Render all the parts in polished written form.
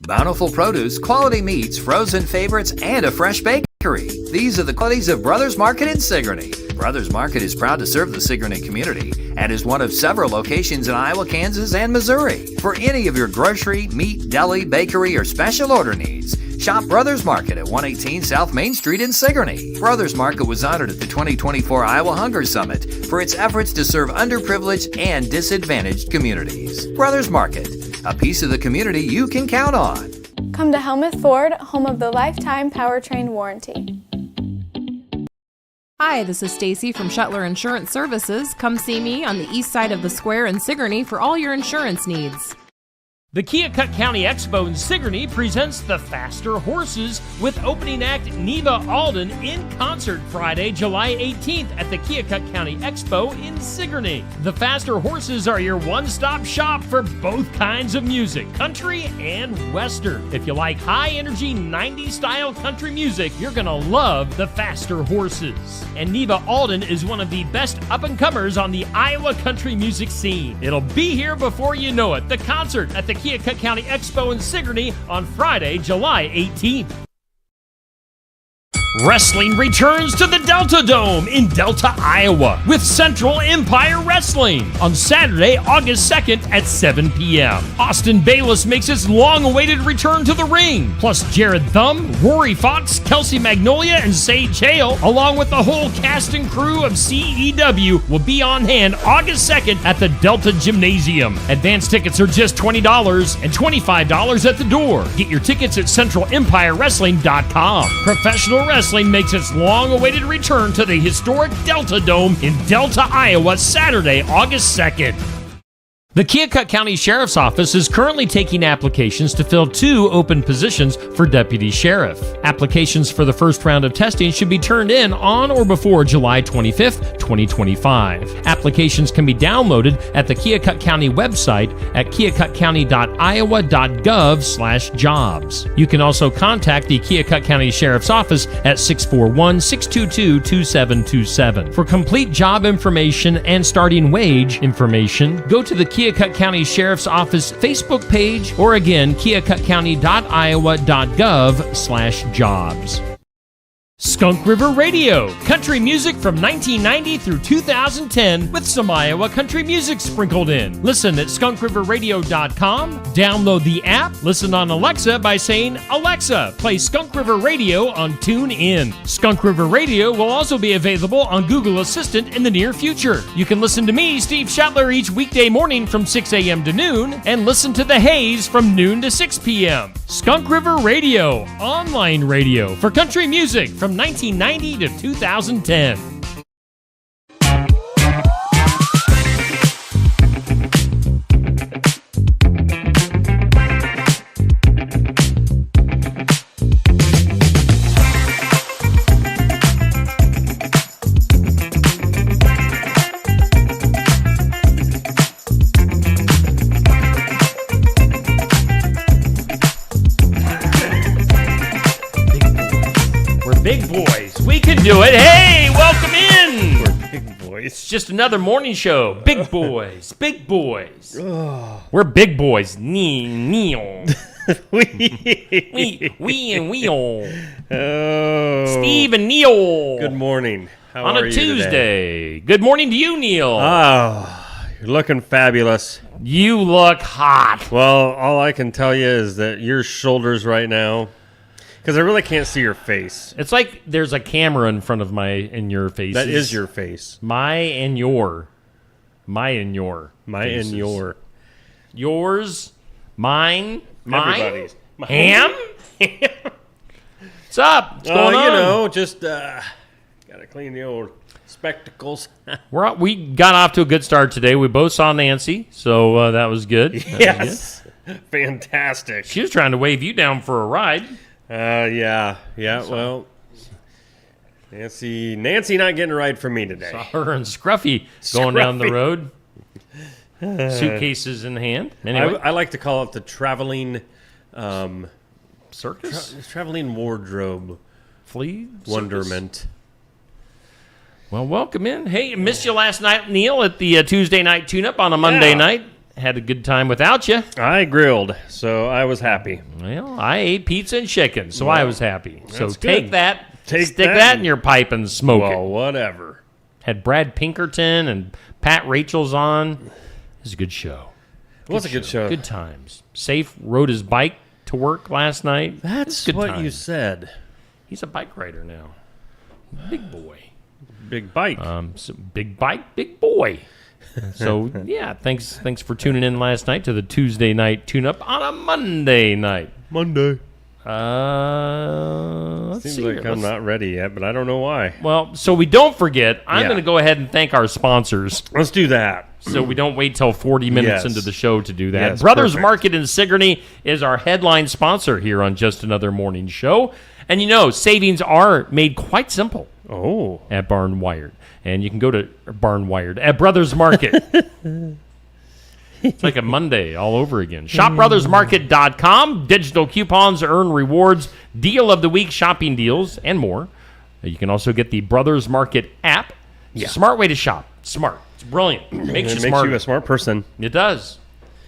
Bountiful produce, quality meats, frozen favorites, and a fresh bakery. These are the qualities of Brothers Market in Sigourney. Brothers Market is proud to serve the Sigourney community and is one of several locations in Iowa, Kansas, and Missouri. For any of your grocery, meat, deli, bakery, or special order needs, shop Brothers Market at 118 South Main Street in Sigourney. Brothers Market was honored at the 2024 Iowa Hunger Summit for its efforts to serve underprivileged and disadvantaged communities. Brothers Market, a piece of the community you can count on. Come to Helmuth Ford, home of the lifetime powertrain warranty. Hi, this is Stacy from Shuttler Insurance Services. Come see me on the east side of the square in Sigourney for all your insurance needs. The Keokuk County Expo in Sigourney presents the Faster Horses with opening act Neva Alden in concert Friday, July 18th at the Keokuk County Expo in Sigourney. The Faster Horses are your one-stop shop for both kinds of music, country and western. If you like high-energy 90s style country music, you're gonna love the Faster Horses. And Neva Alden is one of the best up-and-comers on the Iowa country music scene. It'll be here before you know it. The concert at the Keokuk County Expo in Sigourney on Friday, July 18th. Wrestling returns to the Delta Dome in Delta, Iowa with Central Empire Wrestling on Saturday, August 2nd at 7 p.m. Austin Bayless makes his long-awaited return to the ring. Plus Jared Thumb, Rory Fox, Kelsey Magnolia, and Sage Hale, along with the whole cast and crew of CEW, will be on hand August 2nd at the Delta Gymnasium. Advance tickets are just $20 and $25 at the door. Get your tickets at CentralEmpireWrestling.com. Professional wrestling makes its long-awaited return to the historic Delta Dome in Delta, Iowa, Saturday, August 2nd. The Keokuk County Sheriff's Office is currently taking applications to fill 2 open positions for deputy sheriff. Applications for the first round of testing should be turned in on or before July 25th, 2025. Applications can be downloaded at the Keokuk County website at keokukcounty.iowa.gov/jobs. You can also contact the Keokuk County Sheriff's Office at 641-622-2727. For complete job information and starting wage information, go to the Keokuk County Sheriff's Office Facebook page, or again, keokukcounty.iowa.gov/jobs. Skunk River Radio, country music from 1990 through 2010 with some Iowa country music sprinkled in. Listen at skunkriverradio.com, download the app, listen on Alexa by saying, "Alexa, play Skunk River Radio on TuneIn." Skunk River Radio will also be available on Google Assistant in the near future. You can listen to me, Steve Shuttler, each weekday morning from 6 a.m. to noon, and listen to The Haze from noon to 6 p.m. Skunk River Radio, online radio for country music from 1990 to 2010. Big boys, we can do it. Hey, welcome in. We're big boys. It's just another morning show. Big boys, big boys. We're big boys. Neil. we and Neil. Oh. Steve and Neil. Good morning. How on are a you Tuesday. Today? Good morning to you, Neil. Oh, you're looking fabulous. You look hot. Well, all I can tell you is that your shoulders right now, because I really can't see your face. It's like there's a camera in front of your face. That is your face. My and your. Faces. Yours. Mine. Everybody's. Ham? What's up? What's going on? You know, just gotta clean the old spectacles. We got off to a good start today. We both saw Nancy, so that was good. Yes. Fantastic. She was trying to wave you down for a ride. Yeah. Well, Nancy not getting a ride from me today. Saw her and Scruffy going down the road, suitcases in hand. Anyway, I like to call it the traveling circus, traveling wardrobe, flea wonderment. Well, welcome in. Hey, missed you last night, Neil, at the Tuesday night tune-up on a Monday night. had a good time without you. I grilled, so I was happy. Well, I ate pizza and chicken, so I was happy. So That's take good. that, Take stick that that in your pipe and smoke Well, it. whatever. Had Brad Pinkerton and Pat Rachel's on. It was a good show. It was a good show. Good times. Safe rode his bike to work last night. That's Good what times. you said. He's a bike rider now. Big boy. Big bike. So big bike, big boy. So yeah, thanks for tuning in last night to the Tuesday night tune-up on a Monday night. Monday. Let's Seems see like here. I'm not ready yet, but I don't know why. Well, so we don't forget, I'm Yeah. going to go ahead and thank our sponsors. Let's do that. So we don't wait till 40 minutes Yes. into the show to do that. Yes, Brothers perfect. Market in Sigourney is our headline sponsor here on Just Another Morning Show. And you know, savings are made quite simple Oh. at Barn Wired. And you can go to Barn Wired at Brothers Market. It's like a Monday all over again. ShopBrothersMarket.com. Digital coupons, earn rewards, deal of the week, shopping deals, and more. You can also get the Brothers Market app. It's a smart way to shop. Smart. It's brilliant. It makes It you makes smarter. you a smart person. It does.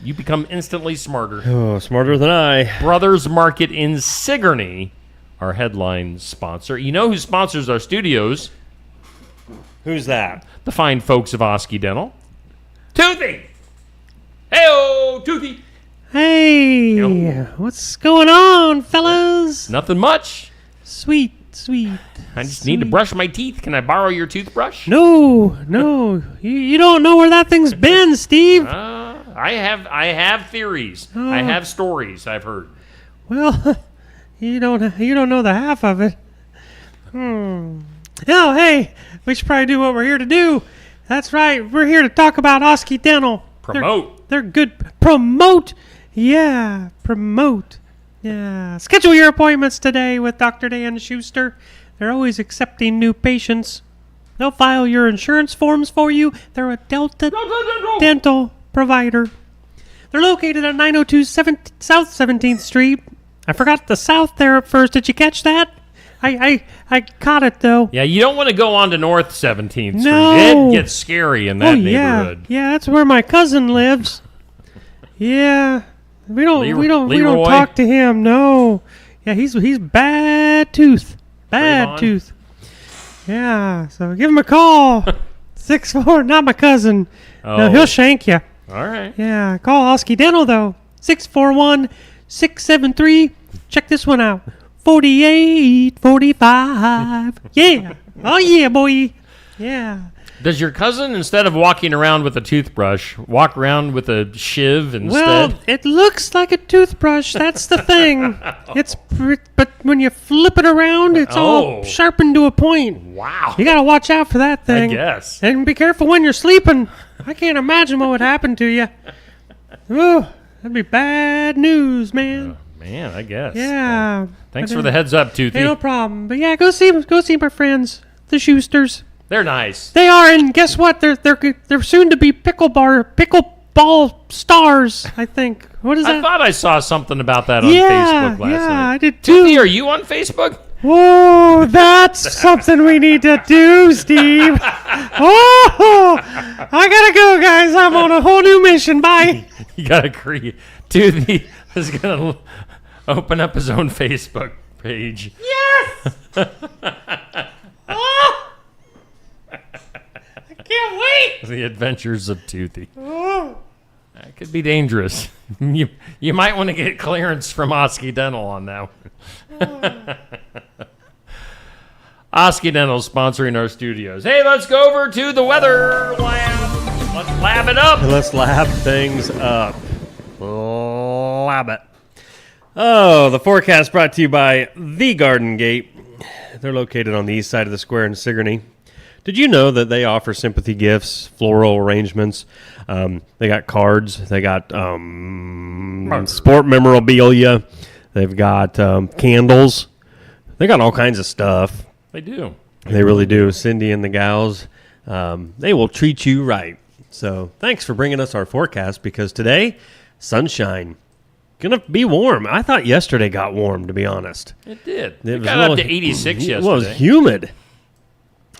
You become instantly smarter. Oh, smarter than I. Brothers Market in Sigourney, our headline sponsor. You know who sponsors our studios? Who's that? The fine folks of Osky Dental. Toothy! Hey-o, Toothy! Hey, Yo. what's going on, fellas? Nothing much. Sweet. I just need to brush my teeth. Can I borrow your toothbrush? No, you don't know where that thing's been, Steve. I have theories. I have stories I've heard. Well, you don't know the half of it. Oh, hey, we should probably do what we're here to do. That's right, we're here to talk about Osky Dental. Promote. They're good. Promote. Yeah, promote. Yeah. Schedule your appointments today with Dr. Dan Schuster. They're always accepting new patients. They'll file your insurance forms for you. They're a Delta dental provider. They're located at 902 South 17th Street. I forgot the south there at first. Did you catch that? I caught it, though. Yeah, you don't want to go on to North 17th Street. No. It gets scary in that neighborhood. Yeah, that's where my cousin lives. Yeah, we don't Leroy? talk to him. No, yeah, he's bad tooth, Trayvon? Yeah, so give him a call. 6'4", not my cousin. No, Oh. he'll shank you. All right. Yeah, call Osky Dental though. 641-673. Check this one out. 4845. Yeah. Oh yeah, boy. Yeah. Does your cousin, instead of walking around with a toothbrush, walk around with a shiv instead? Well, it looks like a toothbrush. That's the thing. But when you flip it around, it's all Oh. sharpened to a point. Wow. You gotta watch out for that I thing. guess. And be careful when you're sleeping. I can't imagine what would happen to you. Ooh, that'd be bad news, man. Man, I guess. Yeah. Thanks for the heads up, Toothy. Hey, no problem. But yeah, go see my friends, the Schusters. They're nice. They are, and guess what? They're soon to be pickleball stars. I think. What is I that? thought I saw something about that on yeah, Facebook last yeah, night. I did Toothy, too. are you on Facebook? Oh, that's something we need to do, Steve. Oh, I gotta go, guys. I'm on a whole new mission. Bye. You gotta create. Toothy is gonna open up his own Facebook page. Yes. Oh, I can't wait. The Adventures of Toothy. Oh. That could be dangerous. You might want to get clearance from Osky Dental on that one. Osky Dental sponsoring our studios. Hey, let's go over to the weather lab. Let's lab it up. Let's lab things up. Lab it. Oh, the forecast brought to you by The Garden Gate. They're located on the east side of the square in Sigourney. Did you know that they offer sympathy gifts, floral arrangements? They got cards. They got sport memorabilia. They've got candles. They got all kinds of stuff. They do. They really do. Cindy and the gals, they will treat you right. So thanks for bringing us our forecast, because today, sunshine. Gonna be warm. I thought yesterday got warm, to be honest. It did. It It was got a up little- to 86 yesterday. Well, it was humid.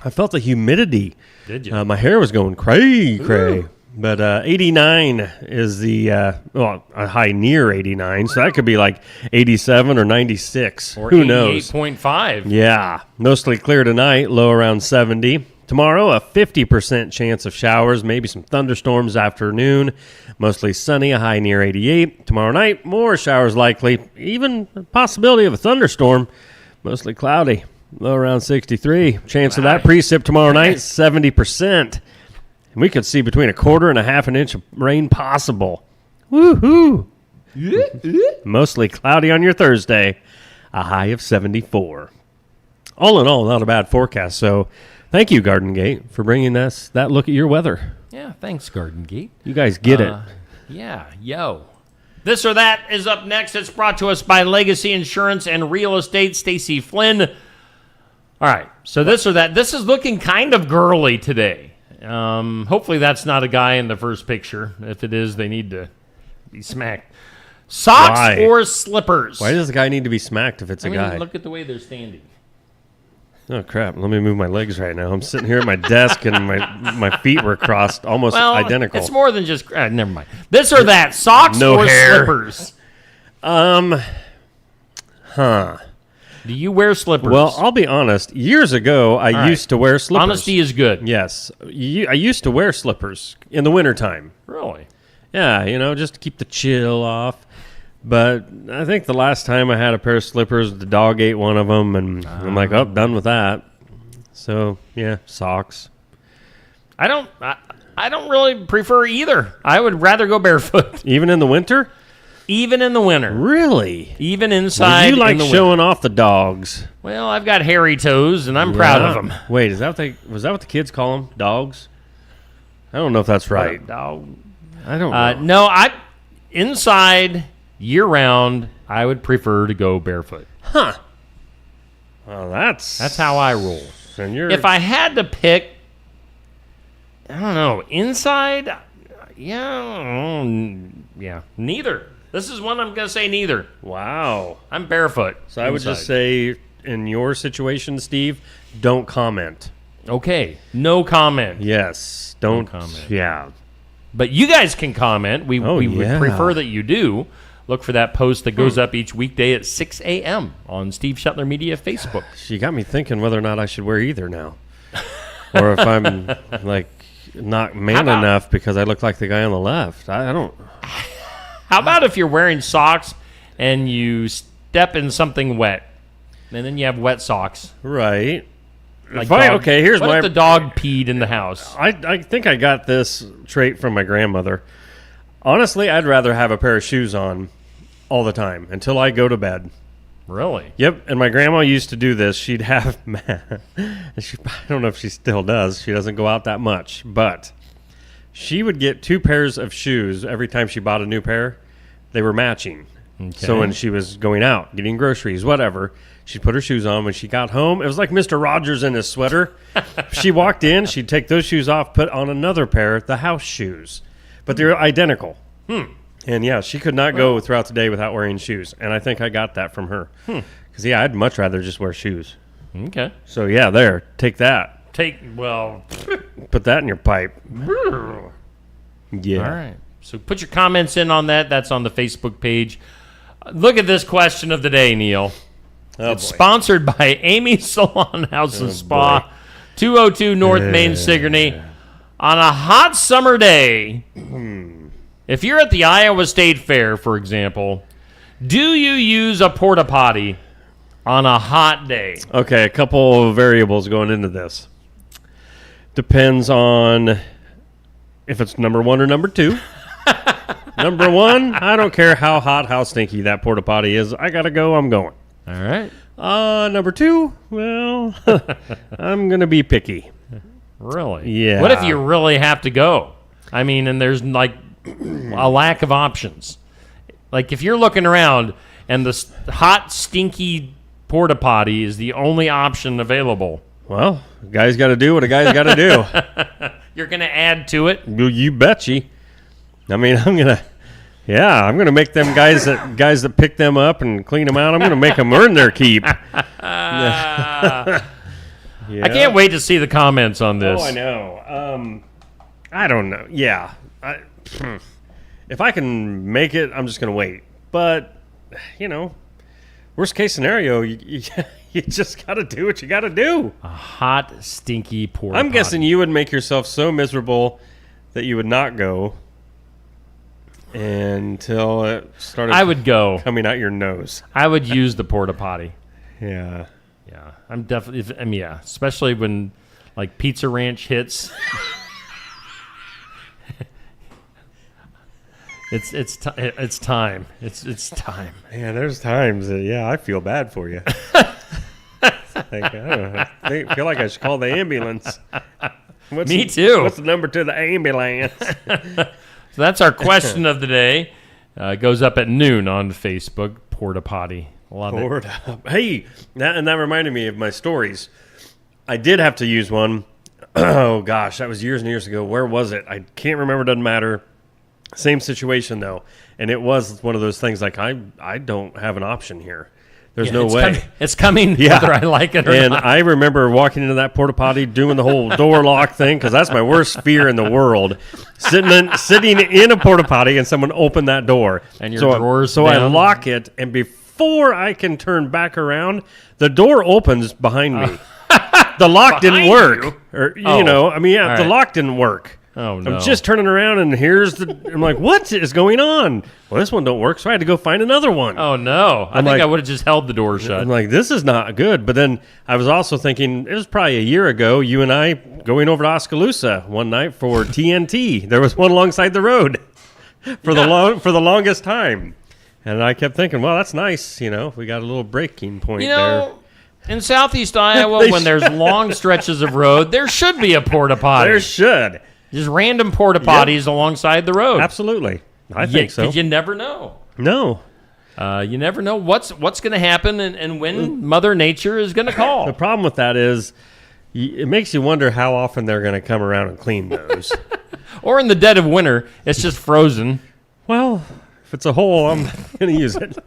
I felt the humidity. Did you? My hair was going cray. Ooh. But 89 is the, a high near 89, so that could be like 87 or 96. Or Who knows? 88.5. Yeah, mostly clear tonight, low around 70. Tomorrow, a 50% chance of showers, maybe some thunderstorms afternoon. Mostly sunny, a high near 88. Tomorrow night, more showers likely, even a possibility of a thunderstorm. Mostly cloudy, low around 63. Chance of that precip tomorrow night, 70%. And we could see between a quarter and a half an inch of rain possible. Woohoo! Mostly cloudy on your Thursday, a high of 74. All in all, not a bad forecast. So thank you, Garden Gate, for bringing us that look at your weather. Yeah, thanks, Garden Gate. You guys get it. Yeah, yo. This or That is up next. It's brought to us by Legacy Insurance and Real Estate. Stacy Flynn. All right, so This or That. This is looking kind of girly today. Hopefully that's not a guy in the first picture. If it is, they need to be smacked. Socks Why? or slippers? Why does the guy need to be smacked if it's a guy? Look at the way they're standing. Oh, crap. Let me move my legs right now. I'm sitting here at my desk, and my feet were crossed almost identical. It's more than just... never mind. This or that. Socks No or hair. slippers? Do you wear slippers? Well, I'll be honest. Years ago, I used to wear slippers. Honesty is good. Yes. I used to wear slippers in the wintertime. Really? Yeah, just to keep the chill off. But I think the last time I had a pair of slippers, the dog ate one of them, and I'm like, oh, done with that. So, yeah, socks. I don't really prefer either. I would rather go barefoot. Even in the winter? Even in the winter. Really? Even inside. Well, you like in the showing off the dogs. Well, I've got hairy toes, and I'm proud of them. Wait, was that what the kids call them? Dogs? I don't know if that's right. Dog. I don't know. No, inside, year-round, I would prefer to go barefoot. Huh. Well, that's how I roll. If I had to pick, I don't know, inside, yeah, neither. This is one I'm going to say neither. Wow. I'm barefoot. So I would just say, in your situation, Steve, don't comment. Okay. No comment. Yes. Don't comment. Yeah. But you guys can comment. We would prefer that you do. Look for that post that goes up each weekday at 6 a.m. on Steve Shetler Media Facebook. She got me thinking whether or not I should wear either now. Or if I'm, not man enough because I look like the guy on the left. I don't... How about if you're wearing socks and you step in something wet, and then you have wet socks? Right. Like here's what if the dog peed in the house? I think I got this trait from my grandmother. Honestly, I'd rather have a pair of shoes on all the time until I go to bed. Really? Yep. And my grandma used to do this. She'd have, I don't know if she still does. She doesn't go out that much, but she would get 2 pairs of shoes every time she bought a new pair. They were matching. Okay. So when she was going out, getting groceries, whatever, she'd put her shoes on. When she got home, it was like Mr. Rogers in his sweater. She walked in, she'd take those shoes off, put on another pair, the house shoes. But they're identical. And yeah, she could not go throughout the day without wearing shoes. And I think I got that from her. Because, I'd much rather just wear shoes. Okay. So, yeah, take that. Put that in your pipe. Yeah. All right. So put your comments in on that. That's on the Facebook page. Look at this question of the day, Neil. It's sponsored by Amy's Salon House and Spa, 202 North Main, Sigourney. On a hot summer day, if you're at the Iowa State Fair, for example, do you use a porta potty on a hot day? Okay, a couple of variables going into this. Depends on if it's number 1 or number 2. Number 1, I don't care how hot, how stinky that porta potty is. I gotta go, I'm going. All right. Number 2, well, I'm gonna be picky. Really? Yeah. What if you really have to go? I mean, and there's a lack of options. Like if you're looking around and the hot, stinky porta potty is the only option available. Well, a guy's got to do what a guy's got to do. You're going to add to it? You betcha. I mean, I'm gonna make them guys that pick them up and clean them out. I'm gonna make them earn their keep. Yeah. I can't wait to see the comments on this. Oh, I know. I don't know. Yeah. if I can make it, I'm just going to wait. But, worst case scenario, you just got to do what you got to do. A hot, stinky porta I'm potty. guessing you would make yourself so miserable that you would not go until it started I would go. coming out your nose. I would use the porta potty. Yeah. Yeah, I'm definitely. Especially when like Pizza Ranch hits. It's time. It's time. Man, there's times that, I feel bad for you. I don't know. I feel like I should call the ambulance. Me too. What's the number to the ambulance? So that's our question of the day. It goes up at noon on Facebook. Porta potty. Love it. Poured up. Hey, that reminded me of my stories. I did have to use one. Oh, gosh, that was years and years ago. Where was it? I can't remember. Doesn't matter. Same situation, though. And it was one of those things like, I don't have an option here. There's no way. It's coming whether I like it or and not. I remember walking into that porta potty, doing the whole door lock thing, because that's my worst fear in the world. Sitting in a porta potty and someone opened that door. And your drawers So I down. lock it, and before I can turn back around, the door opens behind me. The lock didn't work. you? The right. lock didn't work. Oh, no. I'm just turning around, and I'm like, what is going on? Well, this one don't work, so I had to go find another one. Oh, no. I think like- I would have just held the door shut. I'm like, this is not good. But then I was also thinking, it was probably a year ago, you and I going over to Oskaloosa one night for TNT. There was one alongside the road for the longest time. And I kept thinking, well, that's nice. We got a little breaking point there. In southeast Iowa, They when there's long stretches of road, there should be a porta potty. There should. Just random porta potties alongside the road. Absolutely. I think so. Because you never know. No. You never know what's going to happen and when Mother Nature is going to call. The problem with that is it makes you wonder how often they're going to come around and clean those. Or in the dead of winter, it's just frozen. Well, if it's a hole, I'm going to use it.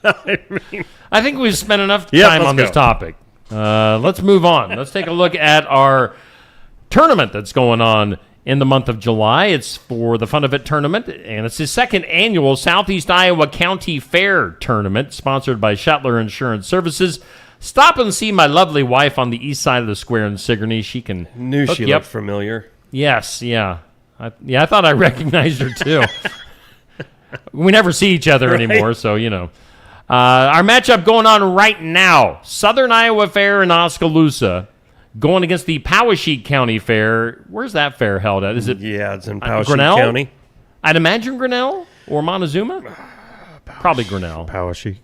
I think we've spent enough Yep, time let's on this go. topic. Let's move on. Let's take a look at our tournament that's going on in the month of July. It's for the Fun of It tournament, and it's the second annual Southeast Iowa County Fair tournament, sponsored by Shetler Insurance Services. Stop and see my lovely wife on the east side of the square in Sigourney. She can Knew hook she you up. looked familiar. Yes, yeah. I thought I recognized her too. We never see each other anymore, so our matchup going on right now: Southern Iowa Fair in Oskaloosa, going against the Poweshiek County Fair. Where's that fair held at? Is it? Yeah, it's in Poweshiek Grinnell? County. I'd imagine Grinnell or Montezuma. Probably Grinnell. Poweshiek.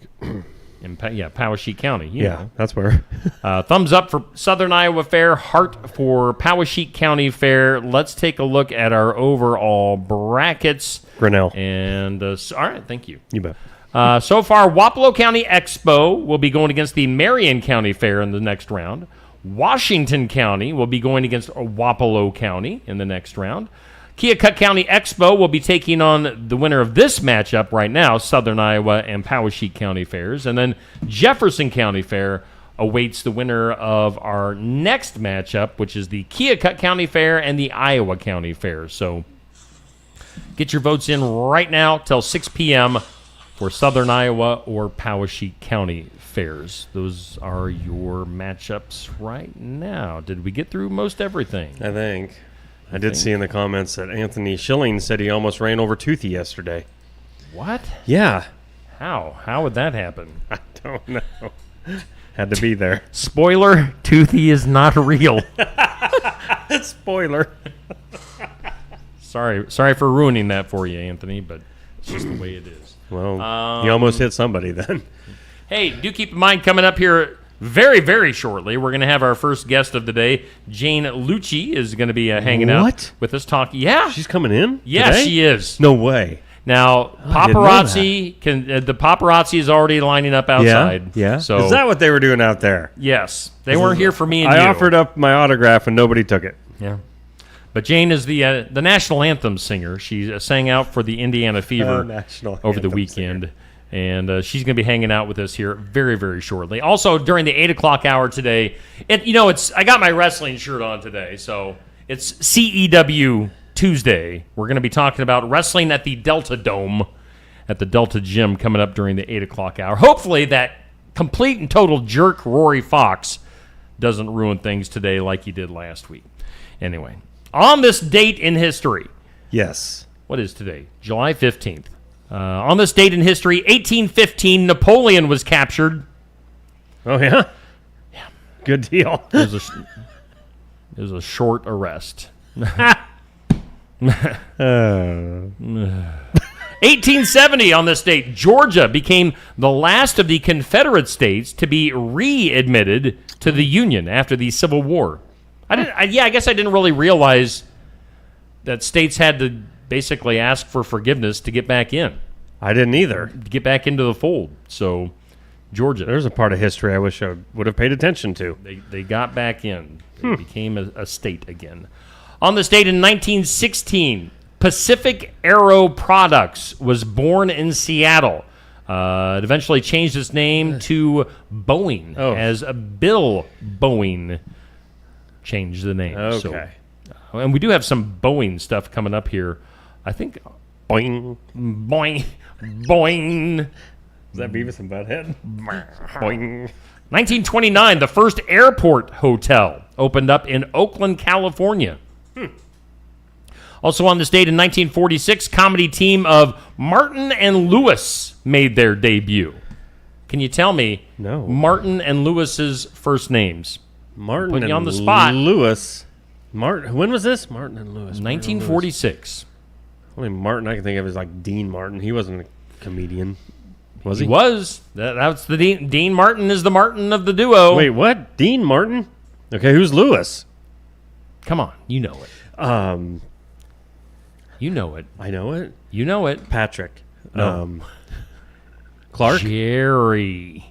Poweshiek County. you Yeah, know. that's where. Thumbs up for Southern Iowa Fair, heart for Poweshiek County Fair. Let's take a look at our overall brackets. Grinnell. And all right, thank you. You bet. So far, Wapello County Expo will be going against the Marion County Fair in the next round. Washington County will be going against Wapello County in the next round. Keokuk County Expo will be taking on the winner of this matchup right now, Southern Iowa and Poweshiek County Fairs. And then Jefferson County Fair awaits the winner of our next matchup, which is the Keokuk County Fair and the Iowa County Fair. So get your votes in right now till 6 p.m. for Southern Iowa or Poweshiek County Fairs. Those are your matchups right now. Did we get through most everything? I think. I did see in the comments that Anthony Schilling said he almost ran over Toothy yesterday. What? Yeah. How? How would that happen? I don't know. Had to be there. Spoiler, Toothy is not real. Spoiler. Sorry for ruining that for you, Anthony, but it's just the way it is. Well, he almost hit somebody then. Hey, do keep in mind, coming up here very, very shortly, we're going to have our first guest of the day. Jane Lucci is going to be hanging What? out with us talking. Yeah. She's coming in? Yeah, today? she is. No way. Now, I didn't know paparazzi the paparazzi is already lining up outside. Yeah. So Is that what they were doing out there? yes, they weren't here for me and I you. offered up my autograph and nobody took it. Yeah. But Jane is the national anthem singer. She sang out for the Indiana Fever National over the anthem weekend. And she's going to be hanging out with us here very, very shortly. Also, during the 8 o'clock hour today, I got my wrestling shirt on today, so it's CEW Tuesday. We're going to be talking about wrestling at the Delta Dome at the Delta Gym coming up during the 8 o'clock hour. Hopefully that complete and total jerk Rory Fox doesn't ruin things today like he did last week. Anyway, on this date in history. Yes. What is today? July 15th. On this date in history, 1815, Napoleon was captured. Oh, yeah? Yeah. Good deal. It was a short arrest. 1870, on this date, Georgia became the last of the Confederate states to be readmitted to the Union after the Civil War. I guess I didn't really realize that states had to basically ask for forgiveness to get back in. I didn't either. To get back into the fold. So, Georgia. There's a part of history I wish I would have paid attention to. They got back in. They became a state again. On this date in 1916, Pacific Aero Products was born in Seattle. It eventually changed its name to Boeing, as Bill Boeing changed the name. Okay. So, and we do have some Boeing stuff coming up here. I think Boing. Boing, Boing. Is that Beavis and Butthead? Boing. 1929, the first airport hotel opened up in Oakland, California. Also on this date in 1946, comedy team of Martin and Lewis made their debut. Can you tell me Martin and Lewis's first names? Martin Putting and you on the spot. Lewis. When was this? Martin and Lewis. 1946. Only Martin I can think of is like Dean Martin. He wasn't a comedian. Was he? He was. That's the Dean. Dean Martin is the Martin of the duo. Wait, what? Dean Martin? Okay, who's Lewis? Come on, you know it. You know it. I know it. You know it. Patrick. No. Clark? Jerry.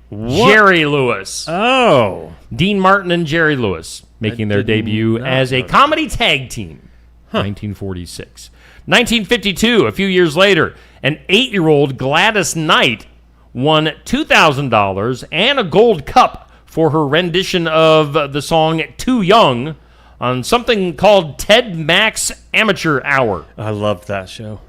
What? Jerry Lewis. Oh. Dean Martin and Jerry Lewis making their debut as a comedy tag team. 1946. 1952, a few years later, an 8-year-old Gladys Knight won $2,000 and a gold cup for her rendition of the song Too Young on something called Ted Mack's Amateur Hour. I loved that show.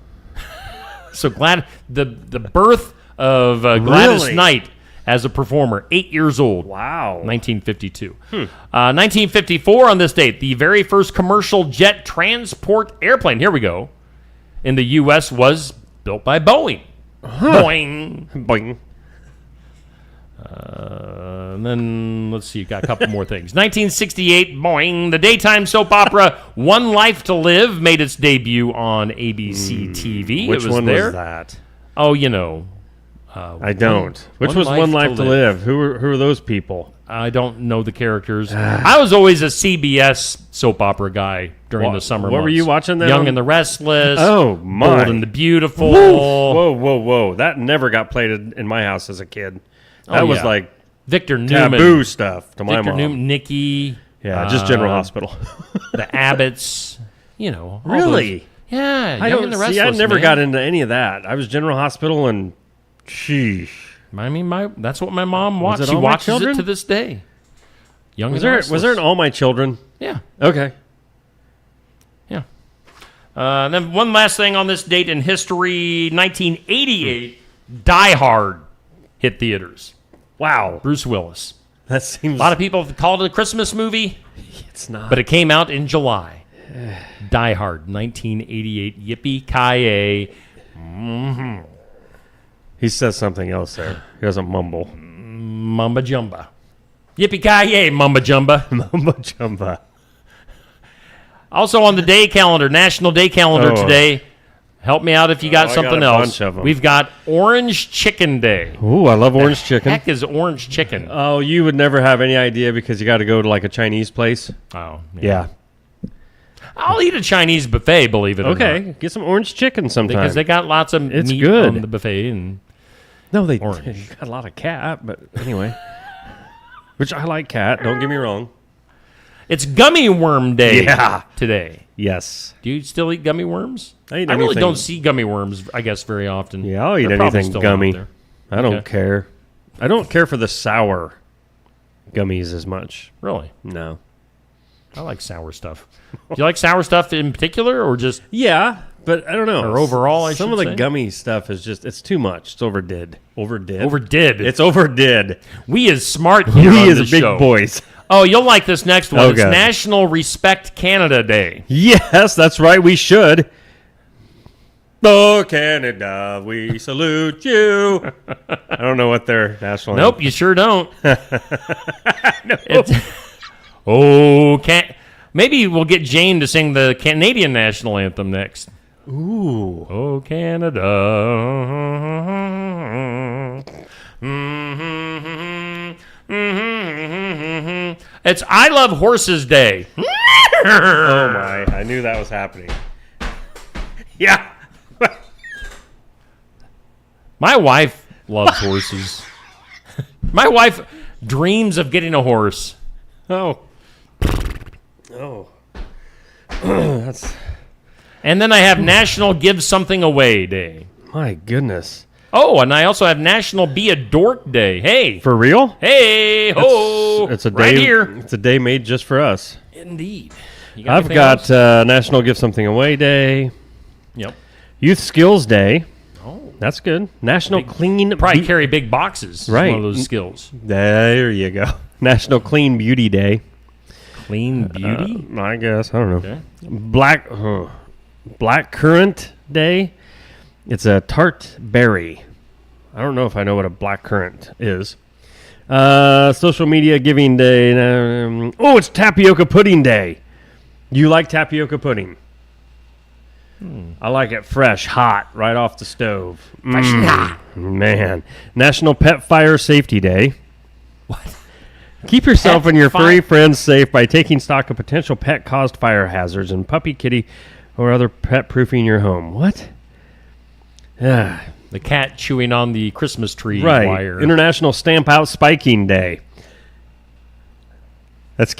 So the birth of Gladys Knight as a performer, 8 years old. Wow. 1952. 1954 on this date, the very first commercial jet transport airplane, here we go, in the U.S. was built by Boeing. Boing. Boing. And then, let's see, got a couple more things. 1968, boing, the daytime soap opera One Life to Live made its debut on ABC TV. Which was was that? Oh, you know. I don't. Which was One Life to Live? Who are those people? I don't know the characters. I was always a CBS soap opera guy during the summer months. What were you watching then? Young and the Restless. Oh, my. Bold and the Beautiful. Whoa. That never got played in my house as a kid. That was like Victor Newman. Taboo stuff to my Victor mom. Newman, Nikki. Yeah, just General Hospital. The Abbots. You know. all Really? those- Yeah. I Young don't and the see. Restless, I never man. got into any of that. I was General Hospital and sheesh. I mean, that's what my mom watched. Was it She All My watches it Children? to this day. Young Was and the there Restless. an All My Children? Yeah. Okay. Yeah. And then one last thing on this date in history, 1988, Die Hard hit theaters. Wow. Bruce Willis. That seems. A lot of people have called it a Christmas movie, It's not. but it came out in July. Die Hard, 1988. Yippee-ki-yay. He says something else there. He doesn't mumble. Mumba Jumba. Yippee-ki-yay, Mumba Jumba. Mumbo jumba. Also on the day calendar, National Day Calendar today. Help me out if you got I something got a else. bunch of 'em. We've got Orange Chicken Day. Ooh, I love orange chicken. Heck is orange chicken? Oh, you would never have any idea because you got to go to like a Chinese place. Oh, Yeah. I'll eat a Chinese buffet, believe it or not. Okay, get some orange chicken sometime. Because they got lots of It's meat good. on the buffet. And no, they orange. got a lot of cat, but anyway. Which I like cat, don't get me wrong. it's Gummy Worm Day Yeah. today. Yes. Do you still eat gummy worms? I eat really anything. don't see gummy worms, I guess, very often. Yeah, I'll eat They're probably anything still gummy. out there. I don't Okay. care. I don't care for the sour gummies as much. Really? No. I like sour stuff. Do you like sour stuff in particular, or just Yeah, but I don't know. or overall? Some of the gummy stuff is it's too much. It's overdid. Overdid. It's overdid. We is smart here We on as this big show. boys. Oh, you'll like this next one. Oh, It's God. National Respect Canada Day. Yes, that's right. We should. Oh, Canada, we salute you. I don't know what their national Nope, you sure don't. Maybe we'll get Jane to sing the Canadian national anthem next. Ooh. Oh, Canada. It's I Love Horses Day. Oh, my. I knew that was happening. Yeah. My wife loves horses. My wife dreams of getting a horse. Oh. That's And then I have National Give Something Away Day. my goodness. Oh, and I also have National Be a Dork Day. Hey. For real? Hey, ho. It's a day. Right here. It's a day made just for us. Indeed. You I've anything got else? National Give Something Away Day, Yep. Youth Skills Day. Oh. That's good. National Clean. Probably carry big boxes. It's Right. one of those skills. There you go. National Clean Beauty Day. Clean beauty? I guess I don't know. Okay. Black Currant Day. It's a tart berry. I don't know if I know what a black currant is. Social Media Giving Day. It's Tapioca Pudding Day. You like tapioca pudding? I like it fresh, hot, right off the stove. Man. National Pet Fire Safety Day. What? Keep yourself Pet and your fi- furry friends safe by taking stock of potential pet-caused fire hazards and puppy, kitty, or other pet-proofing your home. What? Yeah. The cat chewing on the Christmas tree Right. wire. International Stamp Out Spiking Day. That's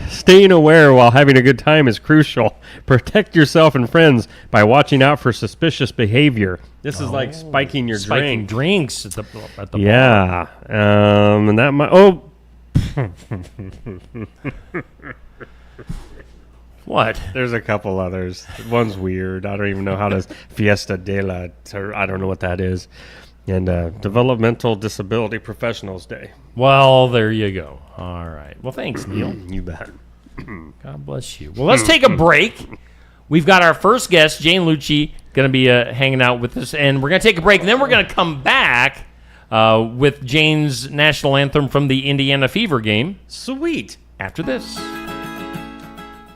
staying aware while having a good time is crucial. Protect yourself and friends by watching out for suspicious behavior. This is like spiking your Spiking drink. drinks at the bar. Yeah. And that might. What? There's a couple others. One's weird. I don't even know how to. Fiesta de la. I don't know what that is. And Developmental Disability Professionals Day. Well, there you go. All right. Well, thanks, Neil. You bet. God bless you. Well, let's take a break. We've got our first guest, Jane Lucci, going to be hanging out with us, and we're going to take a break, and then we're going to come back with Jane's national anthem from the Indiana Fever game Sweet. after this.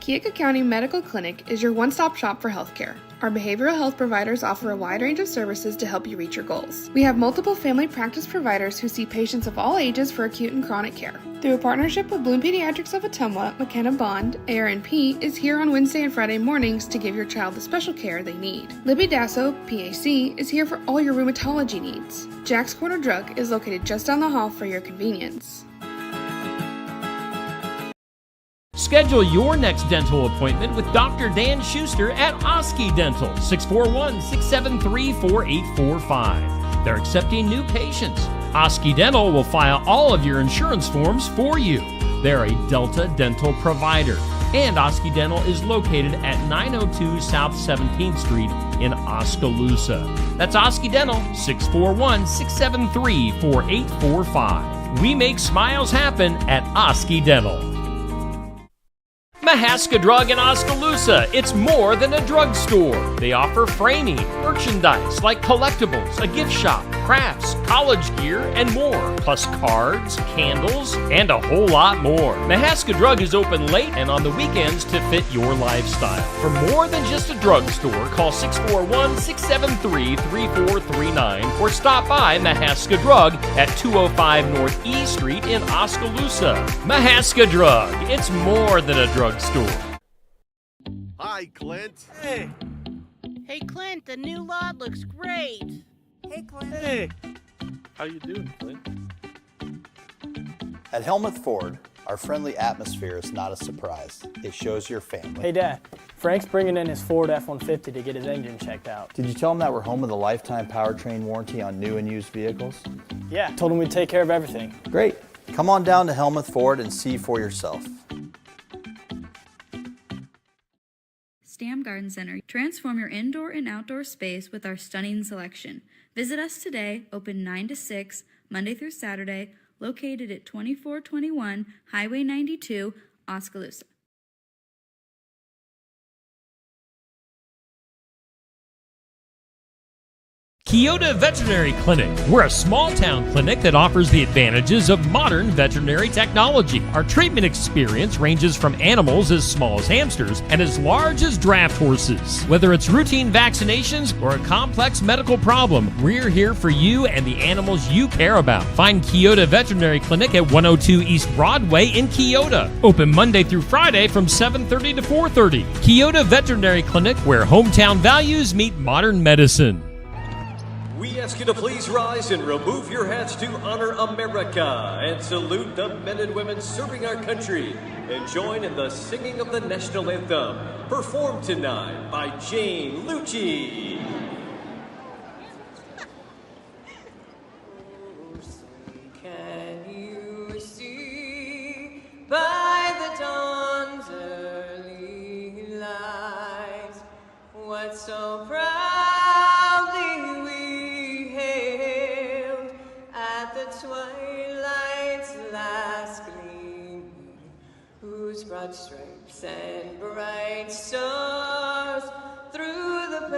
Keokuk County Medical Clinic is your one-stop shop for healthcare. Our behavioral health providers offer a wide range of services to help you reach your goals. We have multiple family practice providers who see patients of all ages for acute and chronic care. Through a partnership with Bloom Pediatrics of Ottumwa, McKenna Bond, ARNP is here on Wednesday and Friday mornings to give your child the special care they need. Libby Dasso, PAC, is here for all your rheumatology needs. Jack's Corner Drug is located just down the hall for your convenience. Schedule your next dental appointment with Dr. Dan Schuster at Osky Dental, 641-673-4845. They're accepting new patients. Osky Dental will file all of your insurance forms for you. They're a Delta dental provider. And Osky Dental is located at 902 South 17th Street in Oskaloosa. That's Osky Dental, 641-673-4845. We make smiles happen at Osky Dental. Mahaska Drug in Oskaloosa. It's more than a drugstore. They offer framing, merchandise like collectibles, a gift shop, crafts, college gear, and more. Plus cards, candles, and a whole lot more. Mahaska Drug is open late and on the weekends to fit your lifestyle. For more than just a drugstore, call 641-673-3439 or stop by Mahaska Drug at 205 North E Street in Oskaloosa. Mahaska Drug. It's more than a drugstore. Hi, Clint. Hey, Clint, the new lot looks great. Hey, Clint. Hey. How you doing, Clint? At Helmuth Ford, our friendly atmosphere is not a surprise. It shows your family. Hey, Dad. Frank's bringing in his Ford F-150 to get his engine checked out. Did you tell him that we're home with a lifetime powertrain warranty on new and used vehicles? Yeah, told him we'd take care of everything. Great. Come on down to Helmuth Ford and see for yourself. Stam Garden Center. Transform your indoor and outdoor space with our stunning selection. Visit us today, open 9 to 6, Monday through Saturday, located at 2421 Highway 92, Oskaloosa. Keota Veterinary Clinic. We're a small-town clinic that offers the advantages of modern veterinary technology. Our treatment experience ranges from animals as small as hamsters and as large as draft horses. Whether it's routine vaccinations or a complex medical problem, we're here for you and the animals you care about. Find Keota Veterinary Clinic at 102 East Broadway in Keota. Open Monday through Friday from 7:30 to 4:30. Keota Veterinary Clinic, where hometown values meet modern medicine. We ask you to please rise and remove your hats to honor America and salute the men and women serving our country and join in the singing of the national anthem, performed tonight by Jane Lucci. Can you see by the dawn's early light what so proudly we hailed at the twilight's last gleam, whose broad stripes and bright stars through the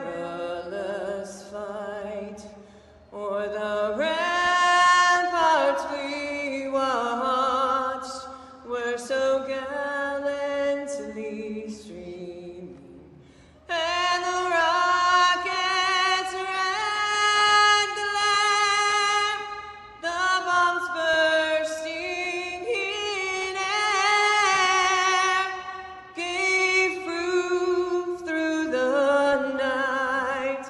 perilous fight o'er the ramparts we watched were so gallantly streaming, and the rockets' red glare, the bombs bursting in air, gave proof through the night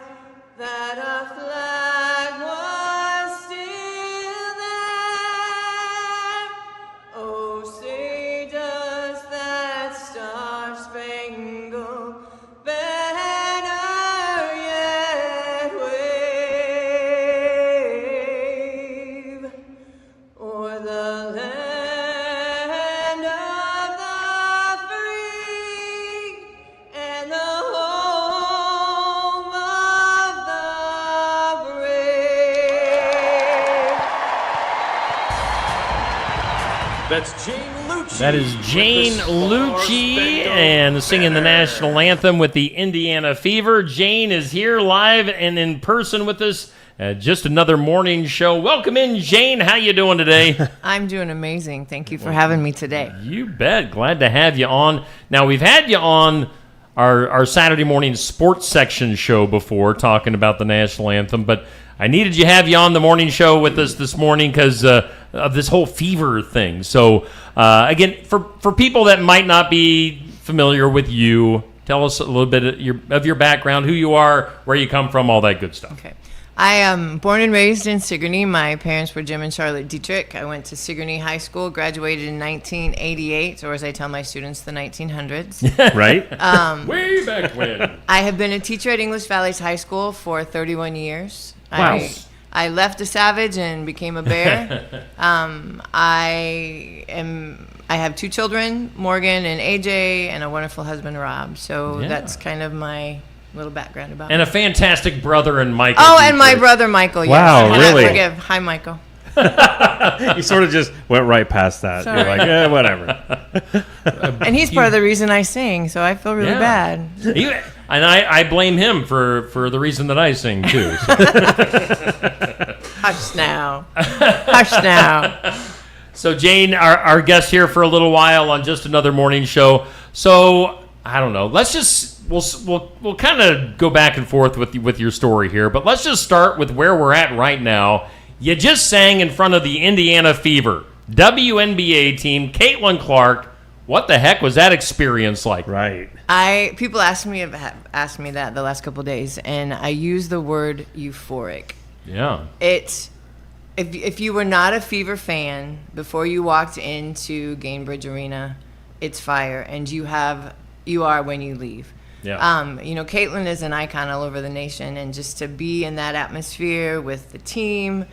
that our flag was still there. Oh, say does that star-spangled banner yet wave o'er the land of the free and the home of the brave? That's Jane Lucci. That is Jane Lucci and singing the national anthem with the Indiana Fever. Jane is here live and in person with us. Just another morning show. Welcome in, Jane. How you doing today? I'm doing amazing. Thank you for having me today. You bet. Glad to have you on. Now, we've had you on our Saturday morning sports section show before talking about the national anthem, but I needed you have you on the morning show with us this morning because of this whole fever thing. So, again, for people that might not be familiar with you, tell us a little bit of your background, who you are, where you come from, all that good stuff. Okay. I am born and raised in Sigourney. My parents were Jim and Charlotte Dietrich. I went to Sigourney High School, graduated in 1988, or as I tell my students, the 1900s. Right? Way back when. I have been a teacher at English Valley's High School for 31 years. Wow. I left a savage and became a bear. I have two children, Morgan and AJ, and a wonderful husband, Rob. So that's kind of my little background about and me. a fantastic brother in Michael. Oh, and my brother Michael. Yes. Wow, really? Forgive. Hi, Michael. You sort of just went right past that. Sorry. You're like, whatever. And he's part of the reason I sing, so I feel really bad. And I blame him for the reason that I sing, too. So. Hush now. Hush now. So, Jane, our guest here for a little while on Just Another Morning Show. So, I don't know. Let's just... We'll kind of go back and forth with your story here, but let's just start with where we're at right now. You just sang in front of the Indiana Fever, WNBA team, Caitlin Clark. What the heck was that experience like? Right. People asked me that the last couple of days, and I use the word euphoric. Yeah. If you were not a Fever fan before you walked into Gainbridge Arena, it's fire, and you are when you leave. Yeah. Caitlin is an icon all over the nation, and just to be in that atmosphere with the team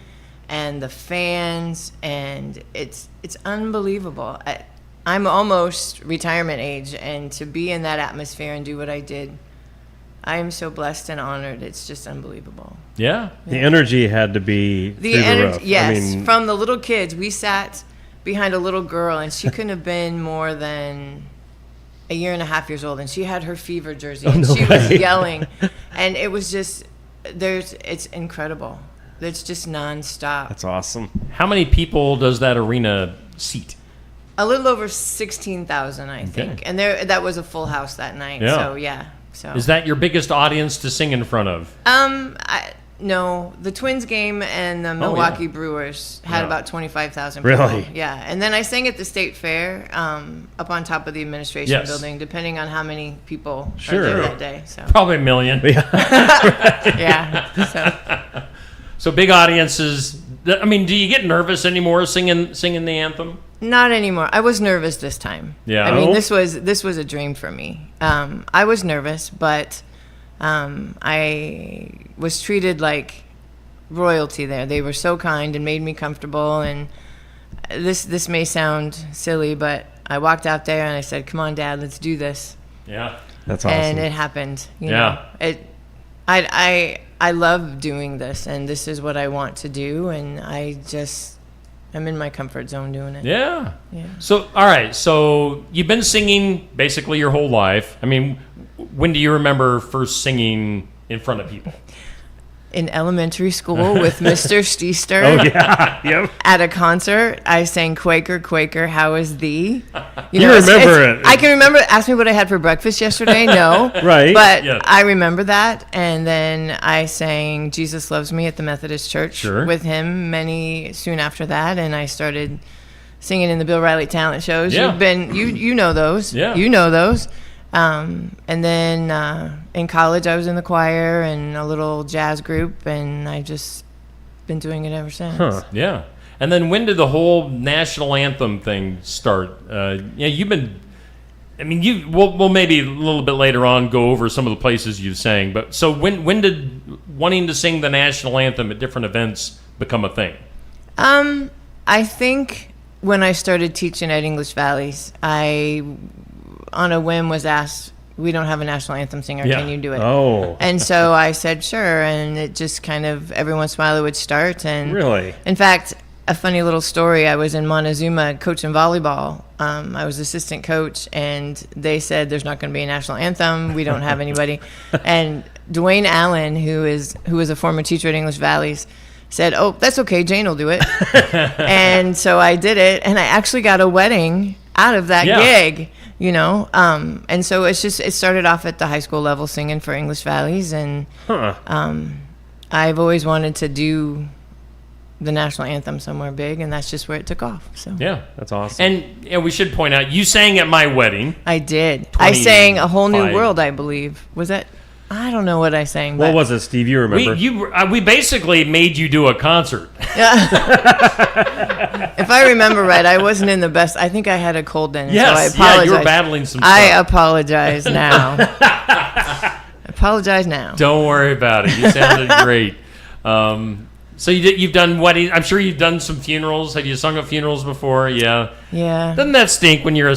and the fans, and it's unbelievable. I'm almost retirement age, and to be in that atmosphere and do what I did, I am so blessed and honored. It's just unbelievable. Yeah. The energy had to be The through energy, the roof. yes. I mean, From the little kids, we sat behind a little girl, and she couldn't have been more than a year and a half years old, and she had her fever jersey, and no she was way. yelling, and it was just it's incredible. It's just nonstop. that's awesome. How many people does that arena seat? A little over 16,000, I think, and that was a full house that night. Yeah. So yeah. So Is that your biggest audience to sing in front of? No, the Twins game and the Milwaukee Brewers had about 25,000 people. Really? Yeah, and then I sang at the State Fair up on top of the administration Yes. building, depending on how many people Sure. are there that day. So Probably a million. yeah, so So big audiences. I mean, do you get nervous anymore singing the anthem? not anymore. I was nervous this time. Yeah. I mean, Oh. this was a dream for me. I was nervous, but I was treated like royalty there. They were so kind and made me comfortable. And this may sound silly, but I walked out there and I said, "Come on, Dad, let's do this." Yeah. That's awesome. And it happened. You Yeah. know, I love doing this, and this is what I want to do, and I'm in my comfort zone doing it. Yeah. Yeah. So, all right. So you've been singing basically your whole life. I mean, when do you remember first singing in front of people? In elementary school with Mr. Steester. Oh, yeah. Yep. At a concert, I sang Quaker, Quaker, how is thee? You remember it. I can remember. Ask me what I had for breakfast yesterday. No. Right. But Yeah. I remember that. And then I sang Jesus Loves Me at the Methodist Church Sure. with him soon after that. And I started singing in the Bill Riley talent shows. Yeah. You know those. Yeah. You know those. And then in college, I was in the choir and a little jazz group, and I've just been doing it ever since. Huh. Yeah. And then when did the whole national anthem thing start? You've been. I mean, we'll maybe a little bit later on go over some of the places you've sang. But so when did wanting to sing the national anthem at different events become a thing? I think when I started teaching at English Valleys, I, on a whim, was asked, "We don't have a national anthem singer. Yeah. Can you do it?" Oh. And so I said, "Sure." And it just kind of every once in a while it would start. And Really? in fact, a funny little story. I was in Montezuma coaching volleyball. I was assistant coach, and they said, "There's not going to be a national anthem. We don't have anybody." And Dwayne Allen, who was a former teacher at English Valleys, said, "Oh, that's okay. Jane will do it." And so I did it, and I actually got a wedding out of that gig. You know, and so it started off at the high school level singing for English Valleys, and I've always wanted to do the national anthem somewhere big, and that's just where it took off. So Yeah. That's awesome. And we should point out, you sang at my wedding. I did. I sang A Whole New 25. World, I believe. Was that? I don't know what I sang. What But was it, Steve? You remember? We basically made you do a concert. if I remember right, I wasn't in the best. I think I had a cold then, Yes, so I yeah, apologize. you were battling some I stuff. apologize now. Apologize now. Don't worry about it. You sounded great. So you've done weddings. I'm sure you've done some funerals. Have you sung at funerals before? Yeah. Yeah. Doesn't that stink when you're a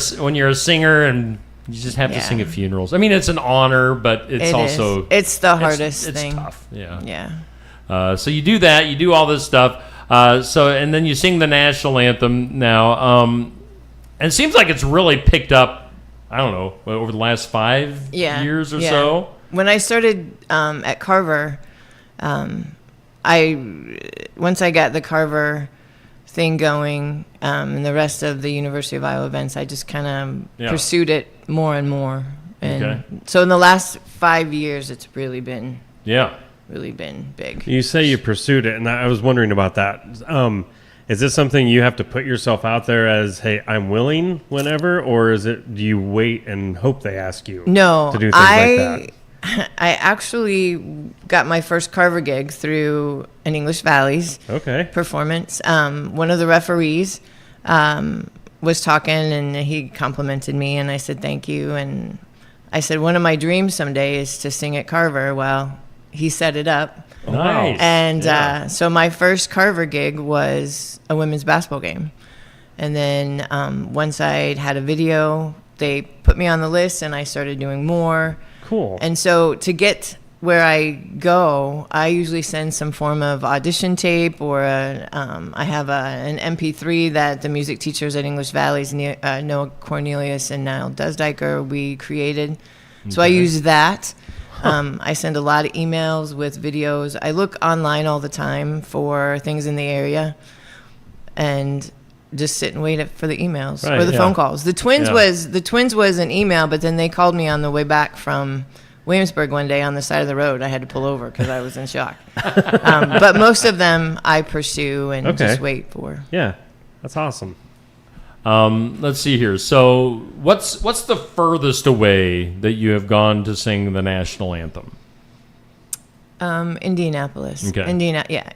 singer and you just have to sing at funerals? I mean, it's an honor, but it's It also is. It's the hardest it's thing. tough. Yeah. Yeah. So you do that. You do all this stuff. And then you sing the national anthem now. And it seems like it's really picked up. I don't know, over the last 5 years or so. When I started at Carver, once I got the Carver thing going and the rest of the University of Iowa events, I just kind of pursued it more and more. And so in the last 5 years, it's really been big. You say you pursued it, and I was wondering about that. Is this something you have to put yourself out there as, hey, I'm willing whenever, or do you wait and hope they ask you to do things like that? I actually got my first Carver gig through an English Valleys performance. One of the referees was talking, and he complimented me, and I said thank you. And I said one of my dreams someday is to sing at Carver. Well, he set it up. Nice. And so my first Carver gig was a women's basketball game. And then once I had a video, they put me on the list, and I started doing more. Cool. And so to get where I go, I usually send some form of audition tape, or I have an MP3 that the music teachers at English Valley's, Noah Cornelius and Niall Dusdiker, we created. So I use that. I send a lot of emails with videos. I look online all the time for things in the area, and just sit and wait for the emails or the phone calls. The Twins was an email, but then they called me on the way back from Williamsburg one day on the side of the road. I had to pull over because I was in shock. But most of them I pursue and just wait for. Yeah, that's awesome. Let's see here. So, what's the furthest away that you have gone to sing the national anthem? Indianapolis. Okay.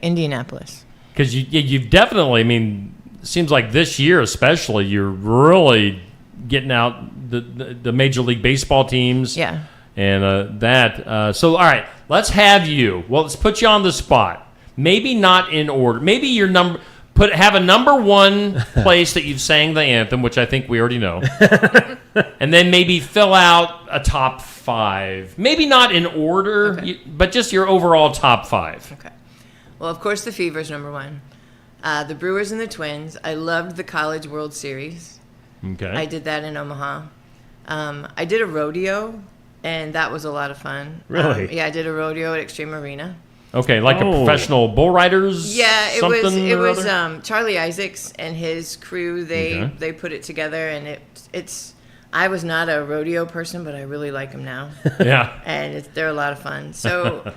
Indianapolis. Because you've definitely. I mean, it seems like this year especially, you're really getting out the Major League Baseball teams. Yeah. And so, all right, let's have you. Well, let's put you on the spot. Maybe not in order. Maybe your have a number one place that you've sang the anthem, which I think we already know. And then maybe fill out a top 5. Maybe not in order, but just your overall top 5. Okay. Well, of course, the Fever's number 1. The Brewers and the Twins. I loved the College World Series. Okay. I did that in Omaha. I did a rodeo, and that was a lot of fun. Really? Yeah, I did a rodeo at Extreme Arena. Okay, like a professional bull riders. Yeah, it was Charlie Isaacs and his crew. They put it together, and it's. I was not a rodeo person, but I really like them now. Yeah, and they're a lot of fun. So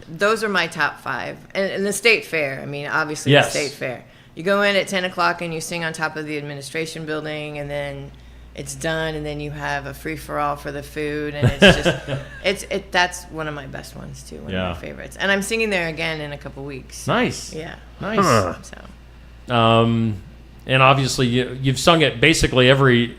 those are my top 5, and the state fair. I mean, obviously the state fair. You go in at 10 o'clock and you sing on top of the administration building, and then it's done, and then you have a free-for-all for the food, and it's just that's one of my best ones too, one of my favorites. And I'm singing there again in a couple weeks. Nice. Yeah. Nice. Huh. So. And obviously you've sung at basically every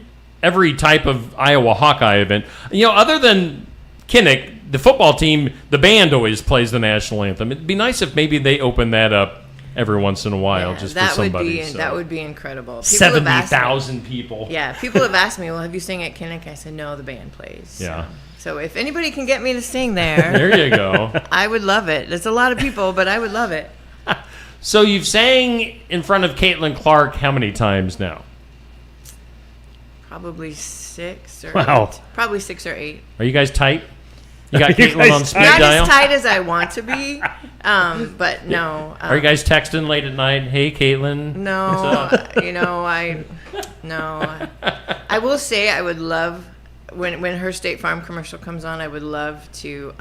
type of Iowa Hawkeye event. You know, other than Kinnick, the football team, the band always plays the national anthem. It'd be nice if maybe they open that up every once in a while, just for somebody. That would be incredible. 70,000 people. Yeah, people have asked me, well, have you sang at Kinnick? I said, no, the band plays. Yeah. So if anybody can get me to sing there. There you go. I would love it. There's a lot of people, but I would love it. So you've sang in front of Caitlin Clark how many times now? Probably 6 or 8. Wow. Probably 6 or 8. Are you guys tight? You got Caitlin on speed Not dial? as tight as I want to be, but no. Are you guys texting late at night? Hey, Caitlin. No, I will say I would love when her State Farm commercial comes on. I would love to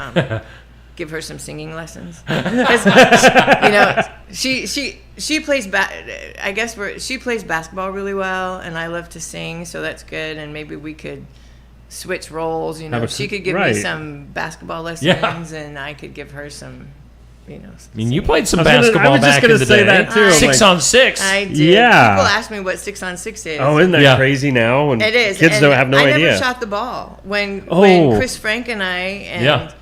give her some singing lessons. 'Cause, she plays she plays basketball really well, and I love to sing, so that's good. And maybe we could switch roles. She could give me some basketball lessons, and I could give her some. I mean, you played some basketball back in the day. That too. 6 on 6. I did. Yeah. People ask me what 6 on 6 is. Oh, isn't that crazy now? And it is. Kids don't have no idea. I never shot the ball. When Chris Frank and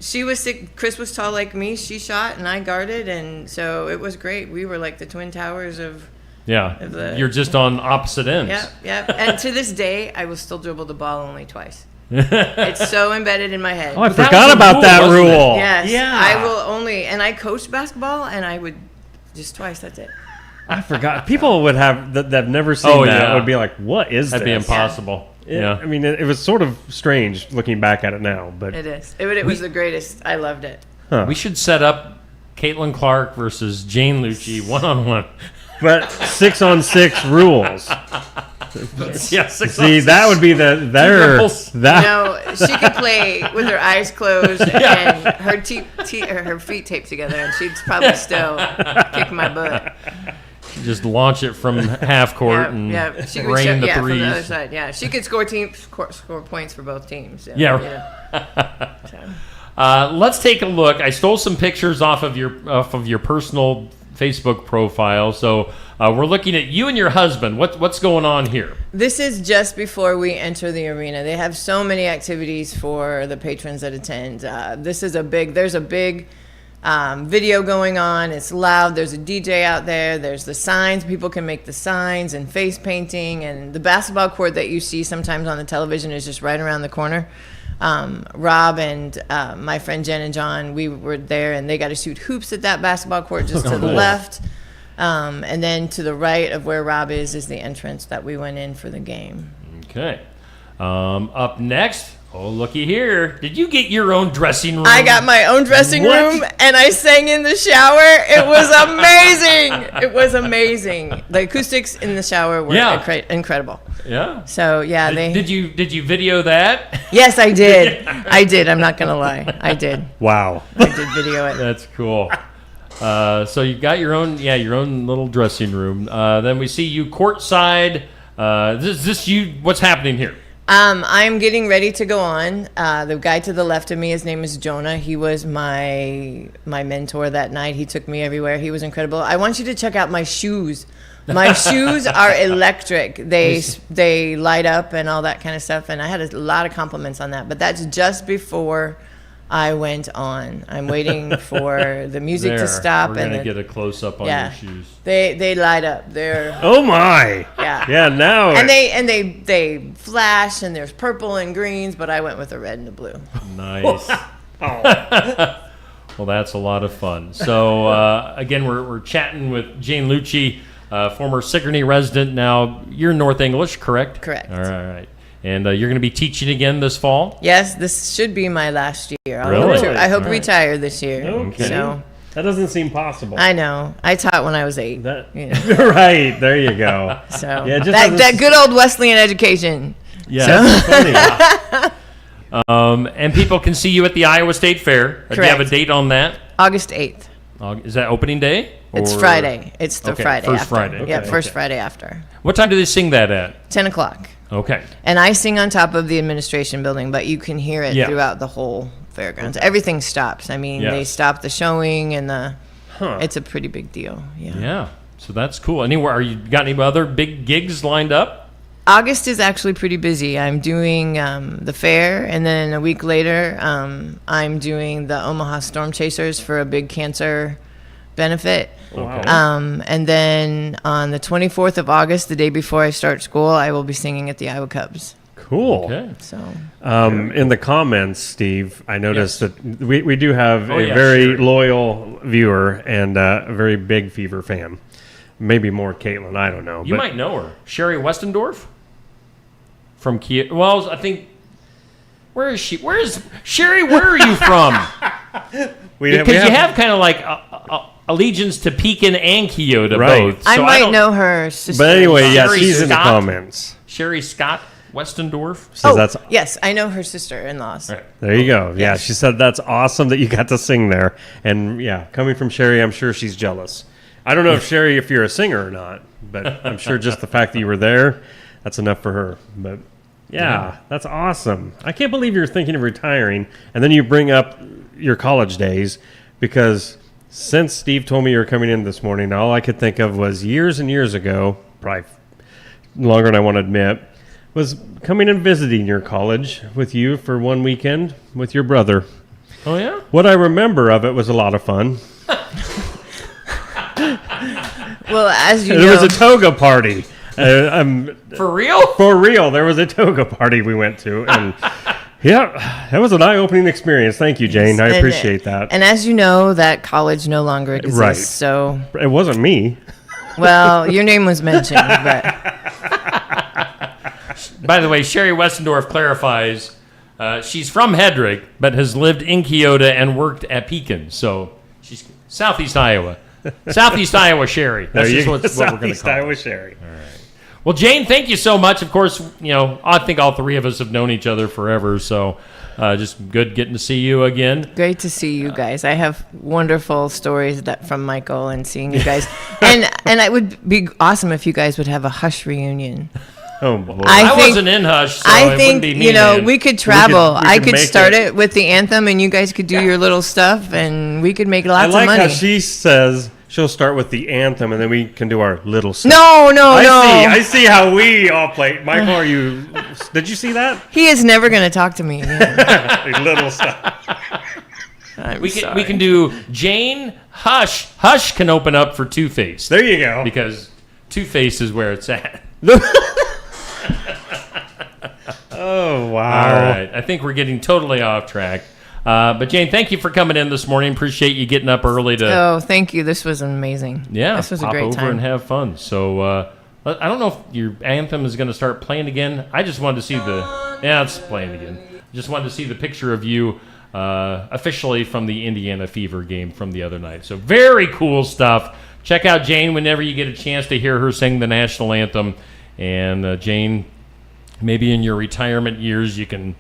she was sick. Chris was tall like me. She shot, and I guarded, and so it was great. We were like the Twin Towers of. Yeah, you're just on opposite ends. Yep. And to this day, I will still dribble the ball only twice. It's so embedded in my head. Oh, I forgot about that rule. Yes. Yeah. I will only, and I coached basketball, and I would just twice. That's it. I forgot. People would have never seen that. Would be like, what is That'd this? be impossible. Yeah. I mean, it was sort of strange looking back at it now, but it is. It was the greatest. I loved it. Huh. We should set up Caitlin Clark versus Jane Lucci 1-on-1. But 6 on 6 rules. Yeah, 6 on 6. See, that would be she could play with her eyes closed and her feet taped together, and she'd probably still kick my butt. Just launch it from half court and she could rain the threes. from the other side. Yeah, she could score points for both teams. So, let's take a look. I stole some pictures off of your personal Facebook profile. So we're looking at you and your husband. What's going on here? This is just before we enter the arena. They have so many activities for the patrons that attend. There's a big video going on. It's loud. There's a DJ out there. There's the signs. People can make the signs and face painting. And the basketball court that you see sometimes on the television is just right around the corner. Rob and my friend Jen and John, we were there, and they got to shoot hoops at that basketball court just to the left. And then to the right of where Rob is the entrance that we went in for the game. Okay. Up next, oh, looky here. Did you get your own dressing room? I got my own dressing room, and I sang in the shower. It was amazing. It was amazing. The acoustics in the shower were incredible. Yeah. So, yeah. Did you video that? Yes, I did. I did. I'm not going to lie. I did. Wow. I did video it. That's cool. So you've got your own little dressing room. Then we see you courtside. Is this you? What's happening here? I'm getting ready to go on. The guy to the left of me, his name is Jonah. He was my mentor that night. He took me everywhere. He was incredible. I want you to check out my shoes. My shoes are electric. They light up and all that kind of stuff. And I had a lot of compliments on that. But that's just before I went on. I'm waiting for the music to stop. We're gonna get a close up on your shoes. They light up. They're oh my. Yeah now and they flash, and there's purple and greens, but I went with the red and the blue. Nice. Well, that's a lot of fun. So again, we're chatting with Jane Lucci, former Sigourney resident. Now you're North English, correct? Correct. All right. And you're going to be teaching again this fall? Yes, this should be my last year. I hope to retire this year. Okay. So, that doesn't seem possible. I know. I taught when I was 8. Right. There you go. So that good old Wesleyan education. Yeah. So. That's funny. And people can see you at the Iowa State Fair. Correct. Do you have a date on that? August 8th. Is that opening day? It's Friday. It's the Friday first after. Friday. Yeah, first Friday after. What time do they sing that at? 10 o'clock. Okay. And I sing on top of the administration building, but you can hear it throughout the whole fairgrounds. Everything stops. I mean, they stop the showing and it's a pretty big deal. Yeah. So that's cool. Are you got any other big gigs lined up? August is actually pretty busy. I'm doing the fair, and then a week later, I'm doing the Omaha Storm Chasers for a big cancer benefit. Okay. And then on the 24th of August, the day before I start school, I will be singing at the Iowa Cubs. Cool. Okay. So, in the comments, Steve, I noticed that we do have a very loyal viewer and a very big Fever fan. Maybe more Caitlin, I don't know. You might know her. Sherry Westendorf from Kia. Well, I think. Where is she? Where is Sherry? Where are you from? Because you have kind of like allegiance to Pekin and Kyoto both. So I might know her sister. But anyway, she's in the comments. Sherry Scott Westendorf. Yes, I know her sister-in-laws. Right. There you go. Yeah, she said that's awesome that you got to sing there. And coming from Sherry, I'm sure she's jealous. I don't know if Sherry, if you're a singer or not, but I'm sure just the fact that you were there, that's enough for her. But that's awesome. I can't believe you're thinking of retiring, and then you bring up your college days, because since Steve told me you were coming in this morning, all I could think of was years and years ago, probably longer than I want to admit, was coming and visiting your college with you for one weekend with your brother. Oh, yeah? What I remember of it was a lot of fun. Well, as you there know, was a toga party. For real? For real. There was a toga party we went to. And that was an eye-opening experience. Thank you, Jane. I appreciate that. And as you know, that college no longer exists. Right. So it wasn't me. Well, your name was mentioned, but... By the way, Sherry Westendorf clarifies she's from Hedrick, but has lived in Kyoto and worked at Pekin. So she's Southeast Iowa. Southeast Iowa Sherry. That's just what we're going to call Southeast Iowa Sherry. All right. Well, Jane, thank you so much. Of course, I think all three of us have known each other forever. So just good getting to see you again. Great to see you guys. I have wonderful stories from Michael and seeing you guys. and it would be awesome if you guys would have a Hush reunion. Oh, boy. I wasn't in Hush, so it wouldn't be me, man. We could travel. We could I could start it with the anthem, and you guys could do your little stuff, and we could make lots of money. I like how she says she'll start with the anthem, and then we can do our little stuff. No. I see how we all play. Michael, did you see that? He is never going to talk to me again. Little stuff. We can do Jane, Hush. Hush can open up for Two-Face. There you go. Because Two-Face is where it's at. Oh, wow. All right. I think we're getting totally off track. But Jane, thank you for coming in this morning. Appreciate you getting up early to. Oh, thank you. This was amazing. Yeah, this was a pop great over time. and have fun. So I don't know if your anthem is going to start playing again. I just wanted to see it's playing again. Just wanted to see the picture of you officially from the Indiana Fever game from the other night. So very cool stuff. Check out Jane whenever you get a chance to hear her sing the national anthem. And Jane, maybe in your retirement years, you can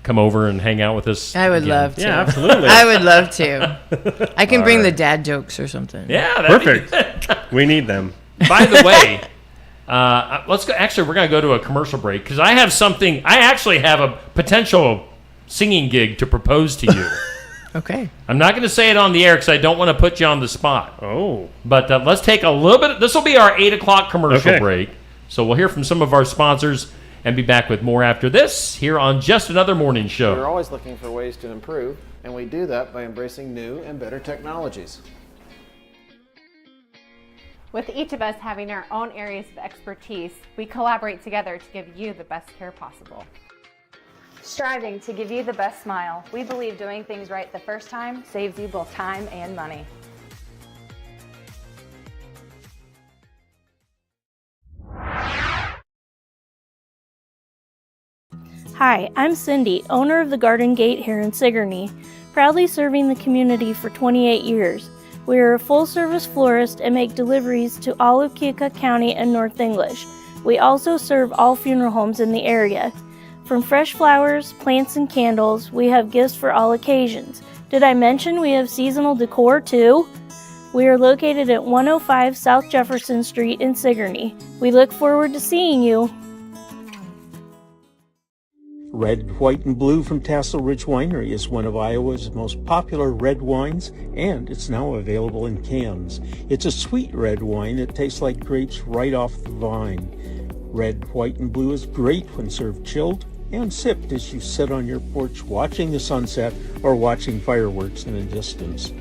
come over and hang out with us. I would again. love to. Yeah, absolutely. I would love to. I can bring the dad jokes or something. Yeah, perfect. We need them. By the way, let's go. Actually, we're going to go to a commercial break because I have something. I actually have a potential singing gig to propose to you. Okay. I'm not going to say it on the air because I don't want to put you on the spot. Oh. But let's take a little bit. This will be our 8 o'clock commercial break. So we'll hear from some of our sponsors and be back with more after this here on Just Another Morning Show. We're always looking for ways to improve, and we do that by embracing new and better technologies. With each of us having our own areas of expertise, we collaborate together to give you the best care possible. Striving to give you the best smile, we believe doing things right the first time saves you both time and money. Hi, I'm Cindy, owner of the Garden Gate here in Sigourney, proudly serving the community for 28 years. We are a full-service florist and make deliveries to all of Keokuk County and North English. We also serve all funeral homes in the area. From fresh flowers, plants, and candles, we have gifts for all occasions. Did I mention we have seasonal decor too? We are located at 105 South Jefferson Street in Sigourney. We look forward to seeing you. Red, White, and Blue from Tassel Ridge Winery is one of Iowa's most popular red wines, and it's now available in cans. It's a sweet red wine that tastes like grapes right off the vine. Red, White, and Blue is great when served chilled and sipped as you sit on your porch watching the sunset or watching fireworks in the distance.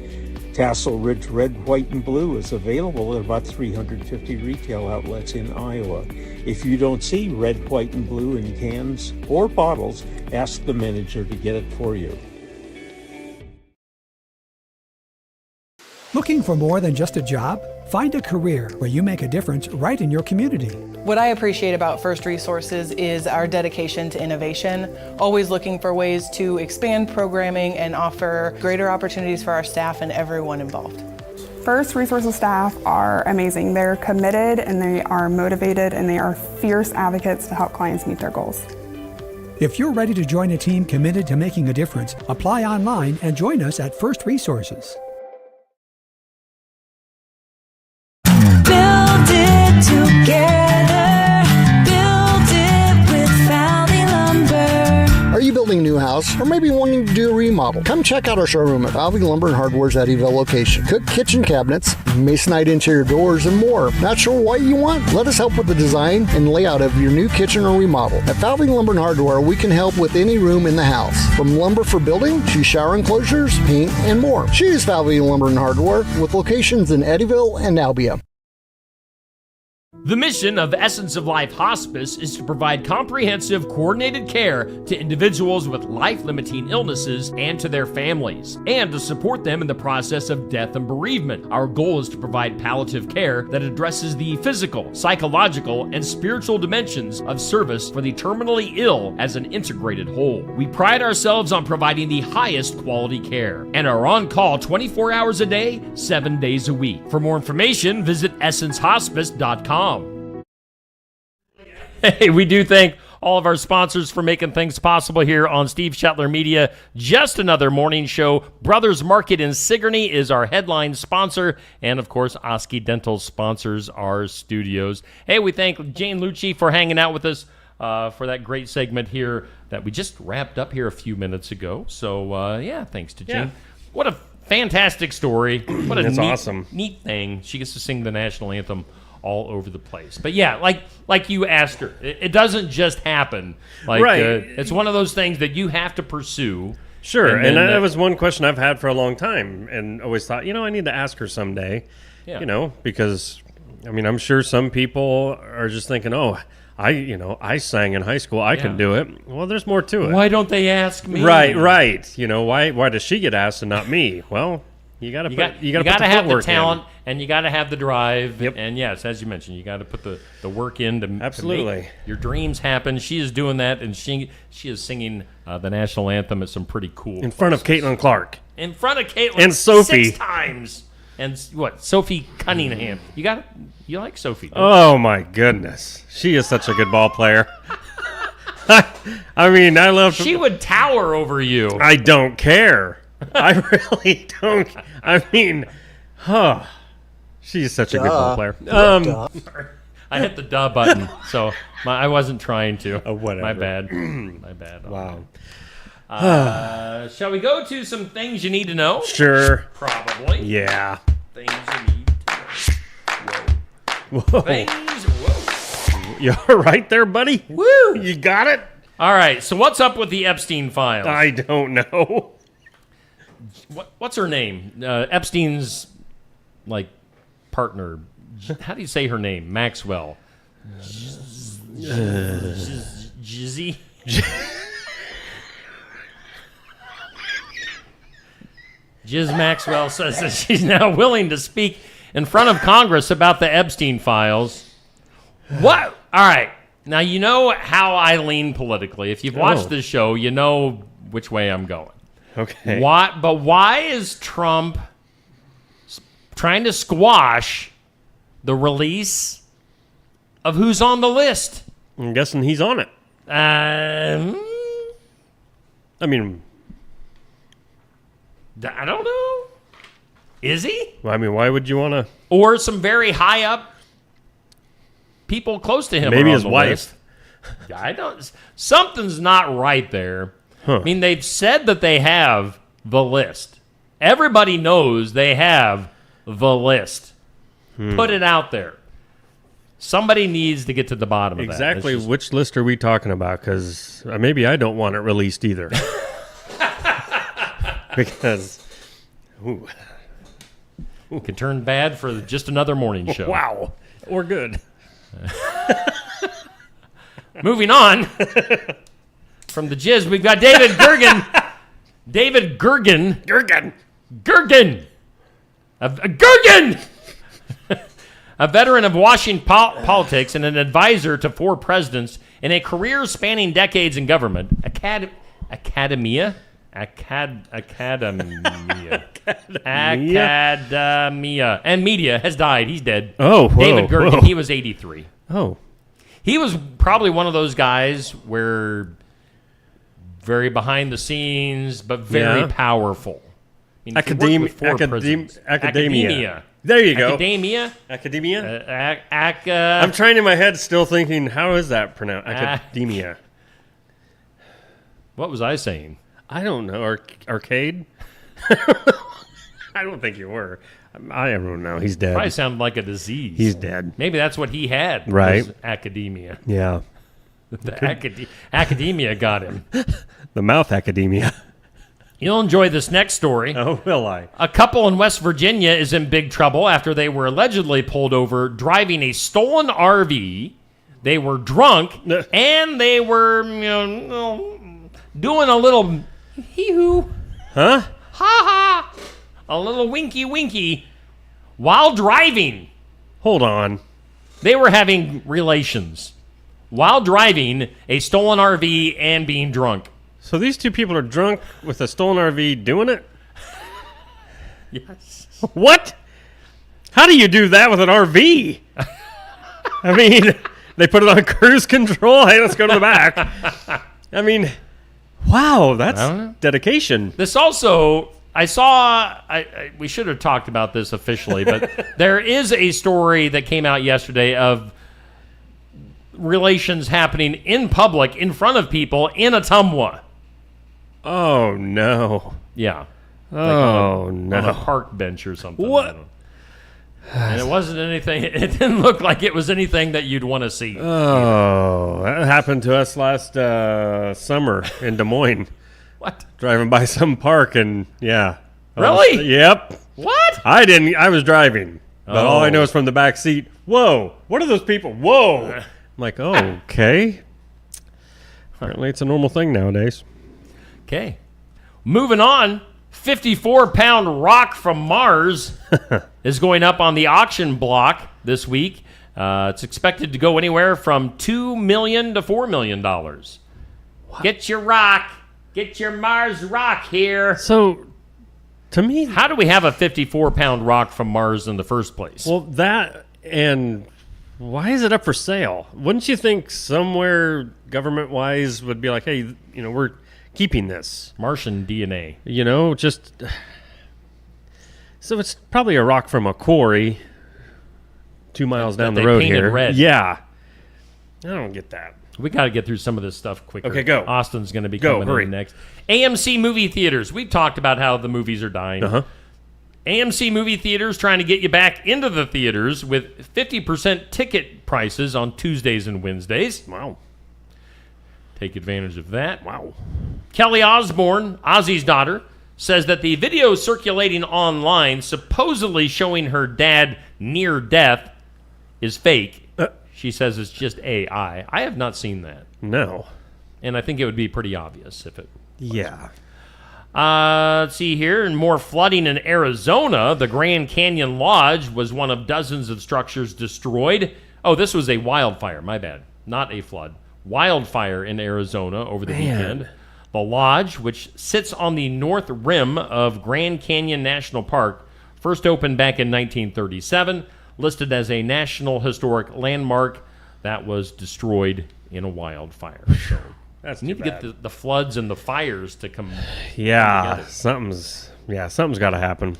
Tassel Ridge Red, White, and Blue is available at about 350 retail outlets in Iowa. If you don't see Red, White, and Blue in cans or bottles, ask the manager to get it for you. Looking for more than just a job? Find a career where you make a difference right in your community. What I appreciate about First Resources is our dedication to innovation, always looking for ways to expand programming and offer greater opportunities for our staff and everyone involved. First Resources staff are amazing. They're committed and they are motivated and they are fierce advocates to help clients meet their goals. If you're ready to join a team committed to making a difference, apply online and join us at First Resources. Build it together. Build it with Valley Lumber. Are you building a new house or maybe wanting to do a remodel? Come check out our showroom at Valley Lumber and Hardware's Eddyville location. Cook kitchen cabinets, masonite interior doors, and more. Not sure what you want? Let us help with the design and layout of your new kitchen or remodel. At Valley Lumber and Hardware, we can help with any room in the house, from lumber for building to shower enclosures, paint, and more. Choose Valley Lumber and Hardware with locations in Eddyville and Albia. The mission of Essence of Life Hospice is to provide comprehensive, coordinated care to individuals with life-limiting illnesses and to their families, and to support them in the process of death and bereavement. Our goal is to provide palliative care that addresses the physical, psychological, and spiritual dimensions of service for the terminally ill as an integrated whole. We pride ourselves on providing the highest quality care and are on call 24 hours a day, 7 days a week. For more information, visit essencehospice.com. Hey, we do thank all of our sponsors for making things possible here on Steve Shetler Media. Just Another Morning Show. Brothers Market in Sigourney is our headline sponsor. And, of course, Osky Dental sponsors our studios. Hey, we thank Jane Lucci for hanging out with us for that great segment here that we just wrapped up here a few minutes ago. So, thanks to Jane. Yeah. What a fantastic story. What a That's neat, awesome. neat thing. She gets to sing the national anthem all over the place. But yeah, like you asked her, it doesn't just happen. Like, Right. it's one of those things that you have to pursue. Sure, And then that was one question I've had for a long time, and always thought, I need to ask her someday. Yeah. Because, I'm sure some people are just thinking, oh, I sang in high school, I can do it. Well, there's more to it. Why don't they ask me? Right. Why does she get asked and not me? Well, you got to have the talent in. and you got to have the drive. Yep. And yes, as you mentioned, you got to put the work in to make your dreams happen. She is doing that, and she is singing the national anthem at some pretty cool in front of Caitlin Clark. In front of Caitlin and Sophie 6 times. And what? Sophie Cunningham. You like Sophie? Oh my goodness, she is such a good ball player. I love. She would tower over you. I don't care. I really don't. She's such a good ball player. I hit the duh button, so I wasn't trying to. Whatever. My bad. My bad. Wow. Shall we go to some things you need to know? Sure. Probably. Yeah. Things you need to know. Whoa. Whoa. You're right there, buddy. Woo! You got it? All right, so what's up with the Epstein files? I don't know. What's her name? Epstein's, partner. How do you say her name? Maxwell. Jizzy? Jiz Maxwell says that she's now willing to speak in front of Congress about the Epstein files. What? All right. Now, you know how I lean politically. If you've watched this show, you know which way I'm going. Okay. Why is Trump trying to squash the release of who's on the list? I'm guessing he's on it. I don't know. Is he? Well, why would you want to? Or some very high up people close to him. Maybe are on his the wife. List. I don't. Something's not right there. Huh. They've said that they have the list. Everybody knows they have the list. Put it out there. Somebody needs to get to the bottom of that. Exactly which list are we talking about? Because maybe I don't want it released either. Because could turn bad for just another morning show. Wow. Or good. Moving on from the Jizz, we've got David Gergen. David Gergen. Gergen. Gergen! A veteran of Washington politics and an advisor to 4 presidents in a career spanning decades in government, academia, and media has died. He's dead. Oh, whoa, David Gergen. whoa. He was 83. Oh. He was probably one of those guys where very behind the scenes, but very powerful. Academia. There you go. Academia. I'm trying in my head, still thinking, how is that pronounced? Academia. What was I saying? I don't know. Arcade? I don't think you were. I don't know. He's dead. Probably sounded like a disease. He's dead. Maybe that's what he had. Right. Was academia. Yeah. Academia got him. The mouth academia. You'll enjoy this next story. Oh, will I? A couple in West Virginia is in big trouble after they were allegedly pulled over driving a stolen RV. They were drunk, and they were doing a little hee-hoo. Huh? Ha-ha. A little winky-winky while driving. Hold on. They were having relations while driving a stolen RV and being drunk. So these two people are drunk with a stolen RV doing it? Yes. What? How do you do that with an RV? They put it on cruise control. Hey, let's go to the back. Wow, that's dedication. This also, I saw, we should have talked about this officially, but there is a story that came out yesterday of relations happening in public, in front of people, in Ottumwa. Oh, no. Yeah. No. On a park bench or something. What? And it wasn't anything, it didn't look like it was anything that you'd want to see. Oh, that happened to us last summer in Des Moines. What? Driving by some park and yeah. Really? Yep. What? I was driving. But all I know Oh. is from the back seat, whoa, what are those people? Whoa. I'm like, oh, okay. Apparently it's a normal thing nowadays. Okay. Moving on, 54-pound rock from Mars is going up on the auction block this week. It's expected to go anywhere from $2 million to $4 million. Get your rock. Get your Mars rock here. So, to me... How do we have a 54-pound rock from Mars in the first place? Well, that, and why is it up for sale? Wouldn't you think somewhere government-wise would be like, hey, we're keeping this. Martian DNA. Just... So it's probably a rock from a quarry 2 miles down the road here. Red. Yeah. I don't get that. We got to get through some of this stuff quicker. Okay, go. Austin's going to be Go, coming hurry. in next. AMC movie theaters. We've talked about how the movies are dying. Uh-huh. AMC movie theaters trying to get you back into the theaters with 50% ticket prices on Tuesdays and Wednesdays. Wow. Take advantage of that. Wow. Kelly Osbourne, Ozzy's daughter, says that the video circulating online supposedly showing her dad near death is fake. She says it's just AI. I have not seen that. No. And I think it would be pretty obvious if it was. Yeah. Let's see here. And more flooding in Arizona. The Grand Canyon Lodge was one of dozens of structures destroyed. Oh, this was a wildfire. My bad. Not a flood. Wildfire in Arizona over the weekend. The lodge, which sits on the north rim of Grand Canyon National Park, first opened back in 1937, listed as a National Historic Landmark that was destroyed in a wildfire. So That's you need to get the floods and the fires to come. Yeah, come something's got to happen.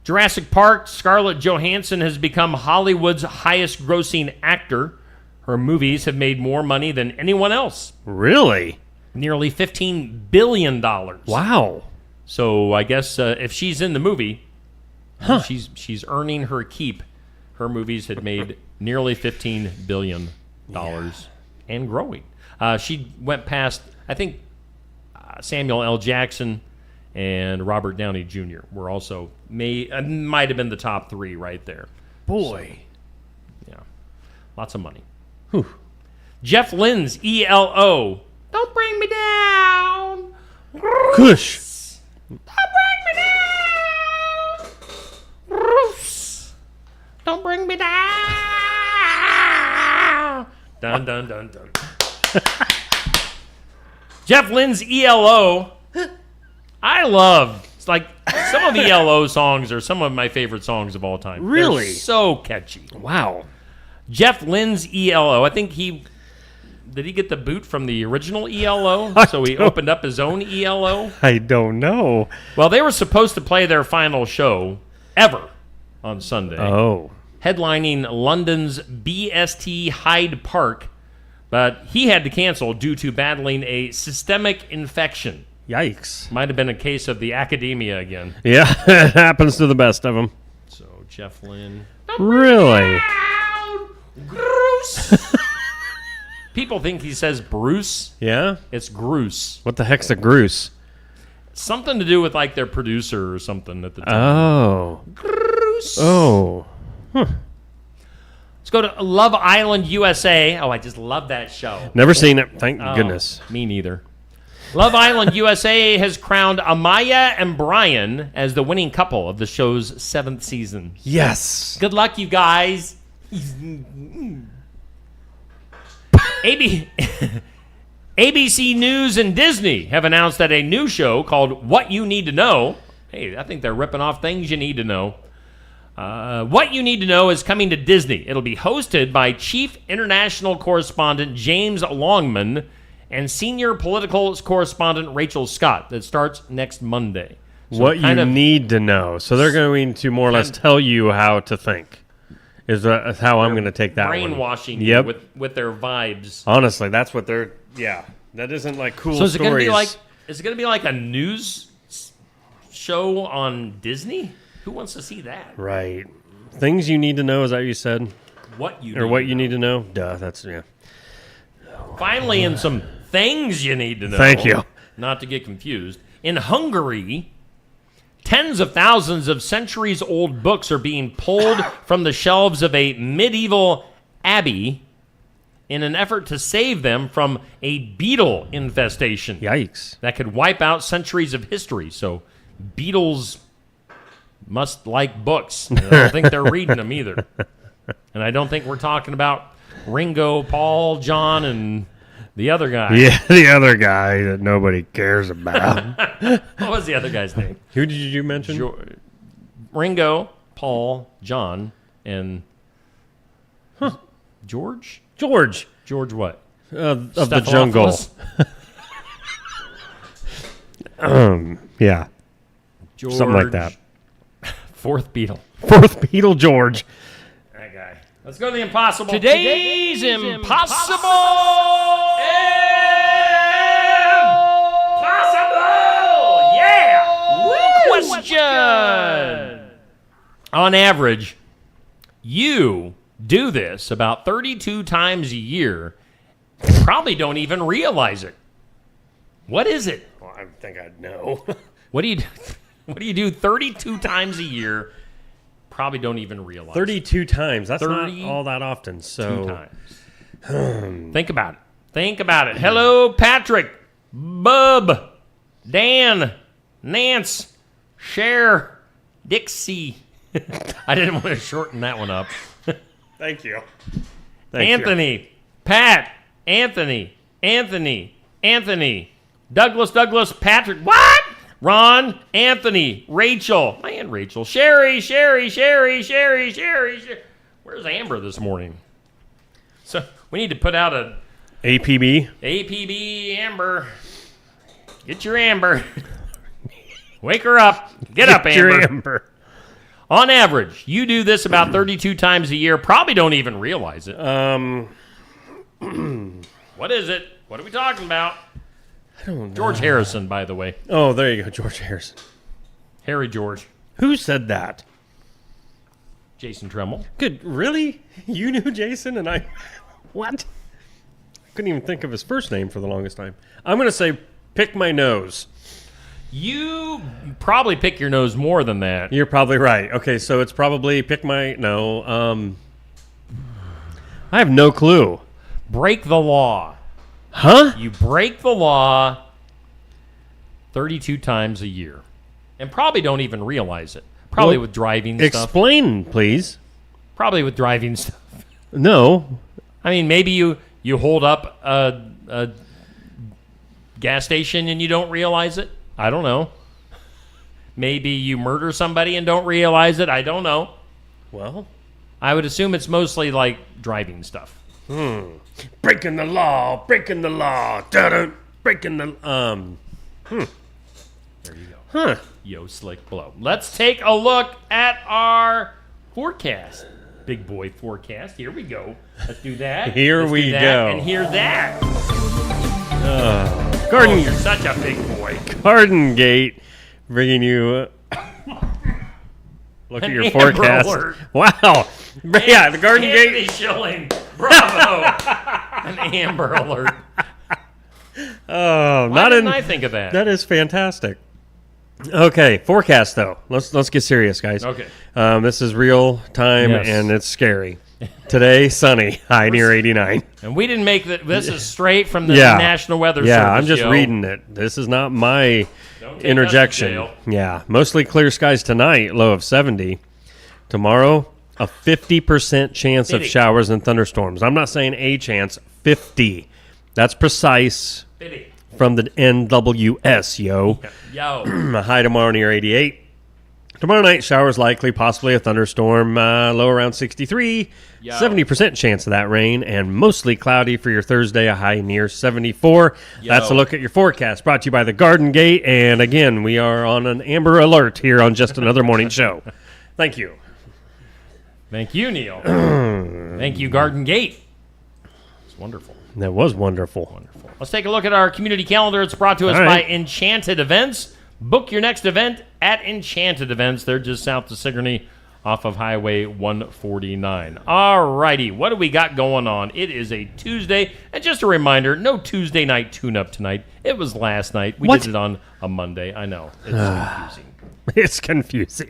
Jurassic Park. Scarlett Johansson has become Hollywood's highest-grossing actor. Her movies have made more money than anyone else. Really? Nearly $15 billion. Wow. So I guess if she's in the movie, she's earning her keep. Her movies had made nearly $15 billion and growing. She went past, I think, Samuel L. Jackson and Robert Downey Jr. were also, might have been the top three right there. Boy. So, yeah. Lots of money. Whew. Jeff Lynne's ELO. Don't bring me down. Kush. Don't bring me down. Roofs. Don't bring me down. Dun, dun, dun, dun. Jeff Lynne's ELO. I love. It's like some of ELO songs are some of my favorite songs of all time. Really? They're so catchy. Wow. Jeff Lynne's ELO. I think did he get the boot from the original ELO? So he opened up his own ELO? I don't know. Well, they were supposed to play their final show ever on Sunday. Oh. Headlining London's BST Hyde Park, but he had to cancel due to battling a systemic infection. Yikes. Might have been a case of the academia again. Yeah, it happens to the best of them. So, Jeff Lynne. Really? Bruce. People think he says Bruce. Yeah? It's Gruce. What the heck's a Gruce? Something to do with like their producer or something at the time. Oh. Gruce. Oh. Huh. Let's go to Love Island, USA. Oh, I just love that show. Never seen it. Thank goodness. Me neither. Love Island, USA has crowned Amaya and Brian as the winning couple of the show's 7th season. Yes. Good luck, you guys. ABC News and Disney have announced that a new show called What You Need to Know. Hey, I think they're ripping off things you need to know. What You Need to Know is coming to Disney. It'll be hosted by Chief International Correspondent James Longman and Senior Political Correspondent Rachel Scott. That starts next Monday. So what you need to know. So they're going to more or less tell you how to think. Is how I'm going to take that brainwashing one. you with their vibes. Honestly, that's what they're... Yeah. That isn't like cool So is it going to be stories. is it going to be like a news show on Disney? Who wants to see that? Right. Things you need to know, is that what you said? What you Or what you need to know? Duh, that's... Yeah. Finally, in some things you need to know. Thank you. not to get confused. In Hungary, tens of thousands of centuries-old books are being pulled from the shelves of a medieval abbey in an effort to save them from a beetle infestation. Yikes. That could wipe out centuries of history. So beetles must like books. I don't think they're reading them either. And I don't think we're talking about Ringo, Paul, John, and the other guy. Yeah, the other guy that nobody cares about. What was the other guy's name? Who did you mention? Ringo, Paul, John, and George? George what? Of the jungle. Yeah. George, something like that. Fourth Beatle. Fourth Beatle George. That guy. Let's go to the impossible. Today's Impossible! Yeah! Question! On average, you do this about 32 times a year. Probably don't even realize it. What is it? Well, I think I'd know. What do you do? What do you do 32 times a year? Probably don't even realize 32 times. That's 30 not all that often. So times. Think about it. Think about it. Hello, Patrick, Bub, Dan, Nance, Cher, Dixie. I didn't want to shorten that one up. Thank you. Anthony, Pat, Anthony, Douglas, Patrick, what? Ron, Anthony, Rachel, my Aunt Rachel, Sherry. Where's Amber this morning? So we need to put out a APB Amber. Get your Amber. Wake her up. Get up, Amber. Your Amber. On average, you do this about 32 times a year. Probably don't even realize it. What is it? What are we talking about? I don't know. George Harrison, by the way. Oh, there you go, George Harrison. Harry George. Who said that? Jason Tremmel. Good. Really? You knew Jason and I... What? I couldn't even think of his first name for the longest time. I'm going to say pick my nose. You probably pick your nose more than that. You're probably right. Okay, so it's probably pick my... No. I have no clue. Break the law. Huh? You break the law 32 times a year. And probably don't even realize it. Probably with driving stuff. Explain, please. Probably with driving stuff. No. I mean, maybe you hold up a gas station and you don't realize it. I don't know. Maybe you murder somebody and don't realize it. I don't know. Well, I would assume it's mostly like driving stuff. Breaking the law. Breaking the law. Da-da. Breaking the... There you go. Huh. Yo, slick blow. Let's take a look at our forecast. Big boy forecast. Here we go. Let's do that. Here Let's we do that, go. And hear that. Garden, Oh, you're such a big boy. Garden Gate bringing you... Look at your Amber forecast. Alert. Wow. Yeah, the Garden Anthony Gate. Schilling. Bravo. An Amber Alert. Oh, Why didn't I think of that? That is fantastic. Okay, forecast though. Let's get serious, guys. Okay. This is real time Yes. and it's scary. Today, sunny, high near 89. And we didn't make that. This is straight from the Yeah. National Weather Yeah, Service. I'm just yo. reading it. This is not my Don't take interjection. us to jail. Yeah, mostly clear skies tonight, low of 70. Tomorrow, a 50% chance of 50. showers and thunderstorms. I'm not saying a chance, 50. That's precise 50. from the NWS, yo. Yo. A high tomorrow near 88. Tomorrow night, showers likely, possibly a thunderstorm, low around 63. Yo. 70% chance of that rain, and mostly cloudy for your Thursday, a high near 74. Yo. That's a look at your forecast, brought to you by the Garden Gate. And again, we are on an Amber Alert here on Just Another Morning Show. Thank you. Thank you, Neil. Thank you, Garden Gate. It's wonderful. That was wonderful. Wonderful. Let's take a look at our community calendar. It's brought to us All right. by Enchanted Events. Book your next event at Enchanted Events. They're just south of Sigourney off of Highway 149. All righty, what do we got going on? It is a Tuesday, and just a reminder, no Tuesday night tune-up tonight. It was last night. We did it on a Monday. I know. It's confusing. It's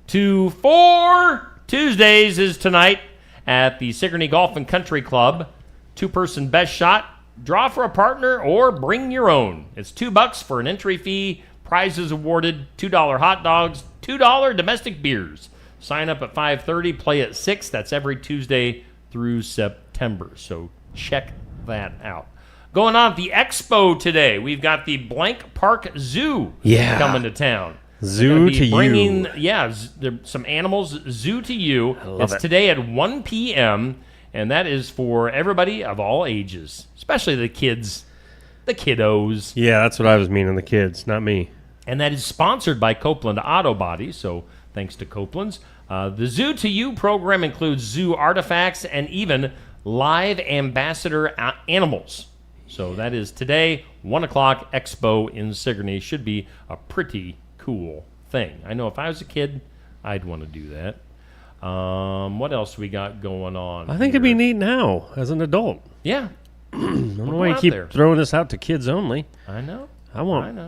confusing. 4 Tuesdays is tonight at the Sigourney Golf and Country Club. 2-person best shot, draw for a partner, or bring your own. It's $2 for an entry fee. Prizes awarded: $2 hot dogs, $2 domestic beers. Sign up at 5:30, play at 6. That's every Tuesday through September. So check that out. Going on at the Expo today, we've got the Blank Park Zoo coming to town. Zoo to you. Yeah, some animals, Zoo to you. Love it. Today at 1 p.m., and that is for everybody of all ages, especially the kids, the kiddos. Yeah, that's what I was meaning, the kids, not me. And that is sponsored by Copeland Auto Body, so thanks to Copeland's. The Zoo to You program includes zoo artifacts and even live ambassador animals. So that is today, 1 o'clock, Expo in Sigourney. Should be a pretty cool thing. I know if I was a kid, I'd want to do that. What else we got going on? I think it'd be neat now as an adult. Yeah. I don't know why you keep throwing this out to kids only. I know. I want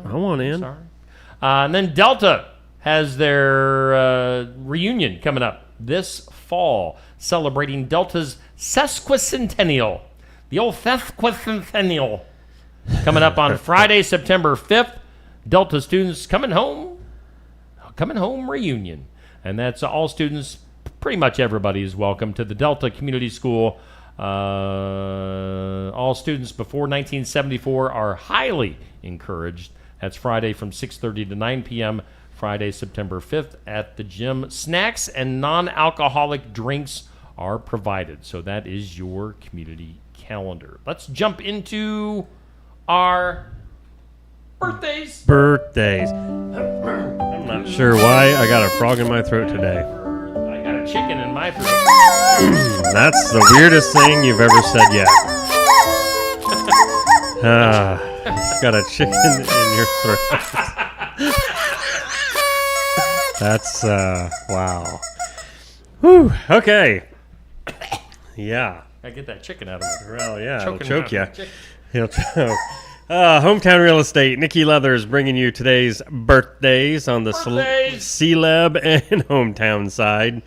in. Sorry. And then Delta has their reunion coming up this fall, celebrating Delta's sesquicentennial. The old sesquicentennial. Coming up on Friday, September 5th. Delta students coming home reunion. And that's all students, pretty much everybody is welcome to the Delta Community School. All students before 1974 are highly encouraged. That's Friday from 6:30 to 9 p.m., Friday, September 5th at the gym. Snacks and non-alcoholic drinks are provided. So that is your community calendar. Let's jump into our birthdays. I'm not sure why I got a frog in my throat today. I got a chicken in my throat. That's the weirdest thing you've ever said yet. Got a chicken in your throat. That's, wow. Whew, okay. Yeah. I get that chicken out of me. Well, yeah, it'll choke you. It'll choke. Hometown Real Estate. Nikki Leathers bringing you today's birthdays on the C-Lab and Hometown side.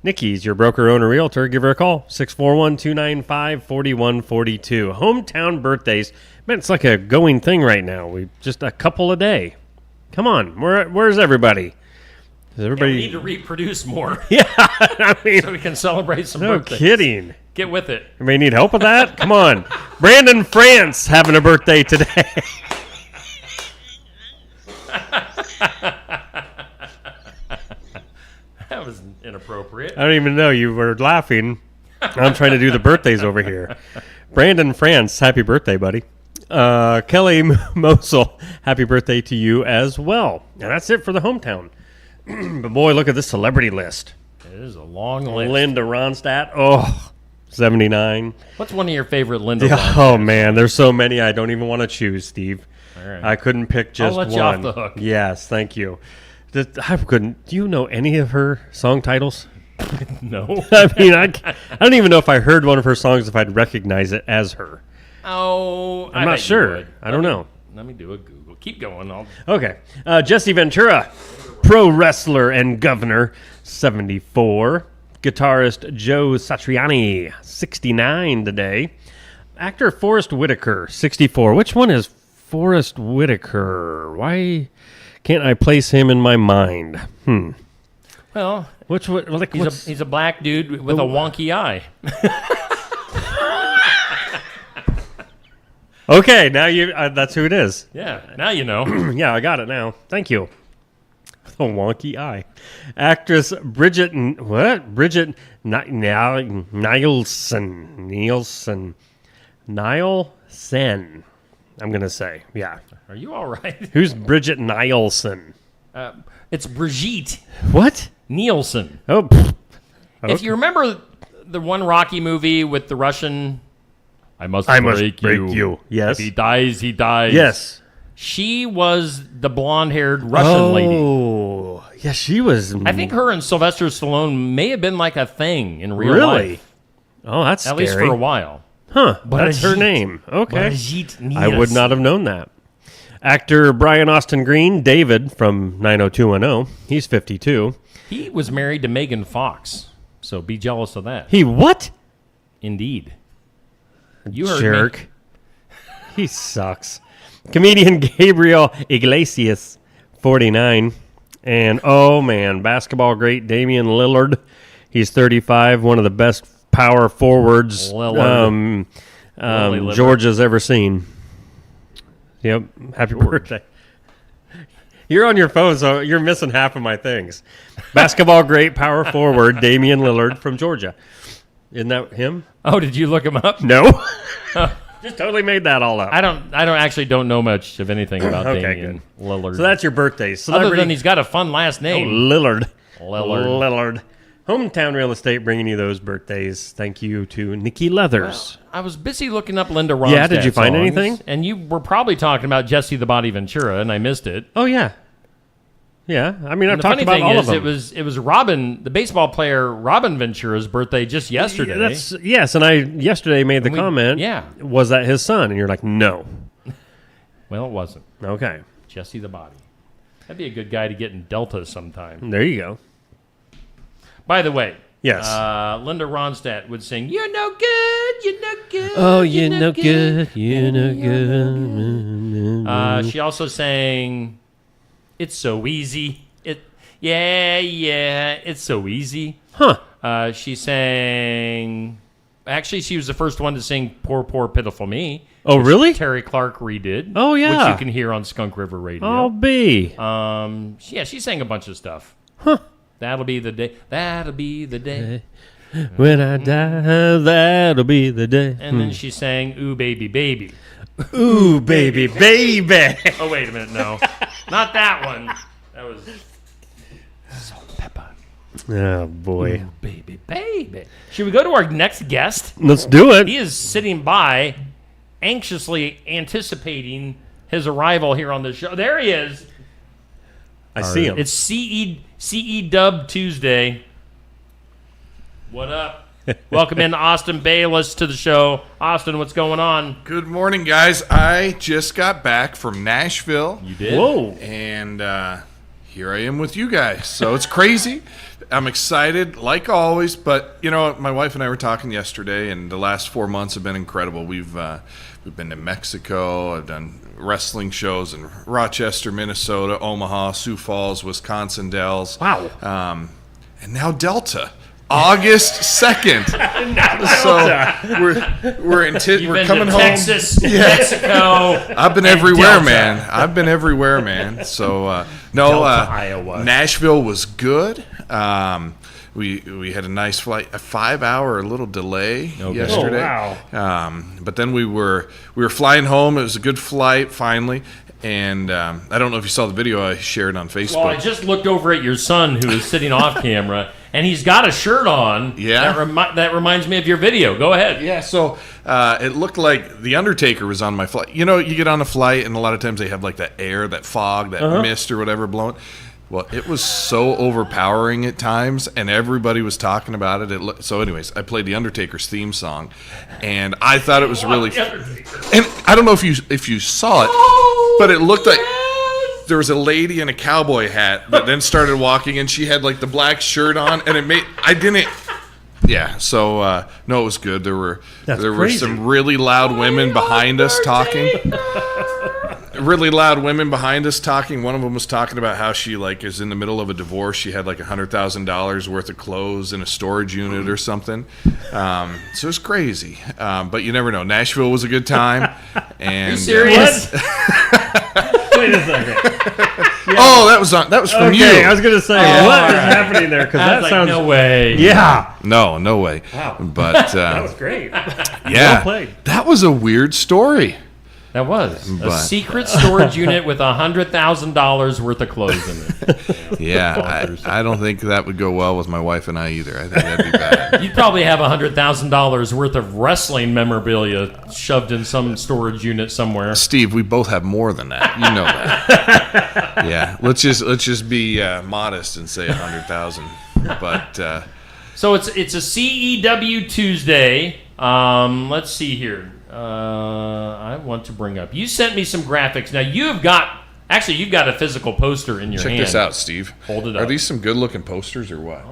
Nikki's your broker, owner, realtor. Give her a call, 641-295-4142. Hometown birthdays. Man, it's like a going thing right now. We just a couple a day. Come on, where's everybody? Is everybody? We need to reproduce more. Yeah, I mean, so we can celebrate some no birthdays. Kidding. Get with it. Anybody need help with that? Come on. Brandon France having a birthday today. That was inappropriate. I don't even know. You were laughing. I'm trying to do the birthdays over here. Brandon France, happy birthday, buddy. Kelly Mosel, happy birthday to you as well. And that's it for the hometown. But boy, look at this celebrity list. It is a long list. Linda Ronstadt, 79. What's one of your favorite Linda Ronstadt? Oh, man, there's so many I don't even want to choose, Steve. All right. I couldn't pick just one. I'll let you off the hook. Yes, thank you. I couldn't. Do you know any of her song titles? No. I mean, I don't even know if I heard one of her songs if I'd recognize it as her. Oh, I'm not sure. I don't know. Let me do a Google. Keep going. Okay. Jesse Ventura, pro wrestler and governor, 74. Guitarist Joe Satriani, 69 today. Actor Forrest Whitaker, 64. Which one is Forrest Whitaker? Why can't I place him in my mind? Well, he's a black dude with a wonky eye. Okay, now that's who it is. Yeah, now you know. Yeah, I got it now. Thank you. A wonky eye. Actress Bridget Nielsen. I'm going to say, yeah. Are you all right? Who's Bridget Nielsen? It's Brigitte. What? Nielsen. Oh. Okay. If you remember the one Rocky movie with the Russian, I must break you. Yes. If he dies, he dies. Yes. She was the blonde-haired Russian lady. Oh, Yeah, she was. I think her and Sylvester Stallone may have been like a thing in real Really? life. Oh, that's At least for scary. a while. Huh, that's her Brigitte. name. Okay. Brigitte I would Nielsen. not have known that. Actor Brian Austin Green, David from 90210, he's 52. He was married to Megan Fox, so be jealous of that. He what? Indeed. You heard Jerk. me. He sucks. Comedian Gabriel Iglesias, 49. And, oh, man, basketball great Damian Lillard. He's 35, one of the best power forwards Lillard. Georgia's ever seen. Yep. Happy birthday. You're on your phone, so you're missing half of my things. Basketball great power forward Damian Lillard from Georgia. Isn't that him? Oh, did you look him up? No. Just totally made that all up. I don't know much of anything about Okay, Damian Lillard. So that's your birthday. Other than he's got a fun last name. Lillard. Lillard. Hometown Real Estate bringing you those birthdays. Thank you to Nikki Leathers. I was busy looking up Linda Ronstadt Yeah, did you find songs, anything? And you were probably talking about Jesse the Body Ventura, and I missed it. Oh, yeah. Yeah, I mean, I've And the talked funny about thing all is, of them. it was Robin, the baseball player Robin Ventura's birthday just yesterday. Yes, and I yesterday made the comment. Yeah. Was that his son? And you're like, no. Well, it wasn't. Okay. Jesse the Body. That'd be a good guy to get in Delta sometime. There you go. By the way, yes, Linda Ronstadt would sing, "You're no good, you're no good." Oh, you're no good, you're no good. She also sang, "It's so easy." It's so easy. Huh. She sang. Actually, she was the first one to sing "Poor, Poor, Pitiful Me." Oh, really? Terry Clark redid. Oh, yeah. Which you can hear on Skunk River Radio. I'll be. Yeah, she sang a bunch of stuff. Huh. That'll be the day. That'll be the day. When I die, that'll be the day. And then she sang "Ooh Baby Baby." Ooh baby baby. Oh wait a minute, no, not that one. That was Salt and Pepper. Oh boy. Ooh, baby baby. Should we go to our next guest? Let's do it. He is sitting by, anxiously anticipating his arrival here on the show. There he is. I see him. It's CE Dub Tuesday. What up? Welcome in Austin Bayless to the show. Austin, what's going on? Good morning, guys. I just got back from Nashville. You did? Whoa. And here I am with you guys. So it's crazy. I'm excited, like always. But, you know, my wife and I were talking yesterday, and the last 4 months have been incredible. We've been to Mexico. I've done wrestling shows in Rochester, Minnesota, Omaha, Sioux Falls, Wisconsin Dells. Wow. And now Delta. August 2nd. So we're coming home. Texas, Mexico. I've been everywhere, man. I've been everywhere, man. So Iowa. Nashville was good. We had a nice flight, a 5-hour little delay yesterday. Oh, wow. But then we were flying home. It was a good flight finally. And I don't know if you saw the video I shared on Facebook. Well, I just looked over at your son who is sitting off camera, and he's got a shirt on. Yeah. That reminds me of your video. Go ahead. Yeah, so it looked like The Undertaker was on my flight. You know, you get on a flight, and a lot of times they have like that air, that fog, that mist or whatever blowing. Well, it was so overpowering at times, and everybody was talking about it. So anyways, I played The Undertaker's theme song, and I thought it was really and I don't know if you saw it, but it looked like there was a lady in a cowboy hat that then started walking, and she had like the black shirt on, and so no, it was good. There were some really loud women behind us talking. Really loud women behind us talking. One of them was talking about how she like is in the middle of a divorce. She had like $100,000 worth of clothes in a storage unit or something. So it was crazy. But you never know. Nashville was a good time. And Are you serious? Wait a second. Oh, that was from you. I was gonna say what is happening there because that sounds no way. Yeah. No way. Wow. But that was great. Yeah, Well played. that was a weird story. That was a But- secret storage unit with $100,000 worth of clothes in it. Yeah, I don't think that would go well with my wife and I either. I think that'd be bad. You'd probably have $100,000 worth of wrestling memorabilia shoved in some storage unit somewhere. Steve, we both have more than that. You know that. Yeah, let's just be modest and say 100,000. But so it's a CEW Tuesday. Let's see here. I want to bring up. You sent me some graphics. Now you've got a physical poster in your hand. check this out, Steve. Hold it up. Are these some good-looking posters or what?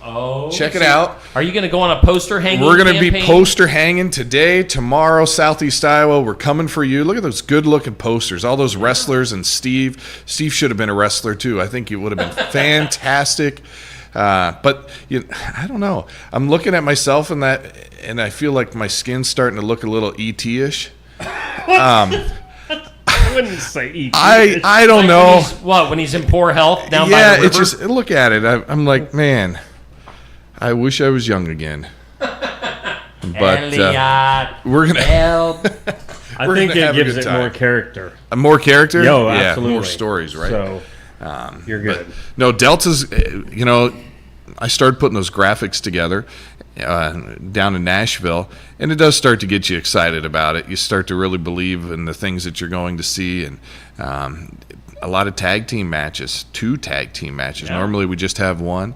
Oh, Check it out. Are you going to go on a poster hanging? We're going to be campaign? poster hanging today, tomorrow, Southeast Iowa. We're coming for you. Look at those good-looking posters. All those wrestlers and Steve. Steve should have been a wrestler too. I think it would have been fantastic. But I don't know. I'm looking at myself in that, and I feel like my skin's starting to look a little ET-ish. I wouldn't say ET. I don't know. When he's in poor health down by Yeah, the river? it's just look at it. I'm like, man, I wish I was young again. But we're gonna. I think it gives it more character. More character? Yo, yeah, absolutely. more stories, right? So you're good. No, Delta's. I started putting those graphics together down in Nashville, and it does start to get you excited about it. You start to really believe in the things that you're going to see, and a lot of tag team matches, 2 tag team matches. Yeah. Normally we just have one.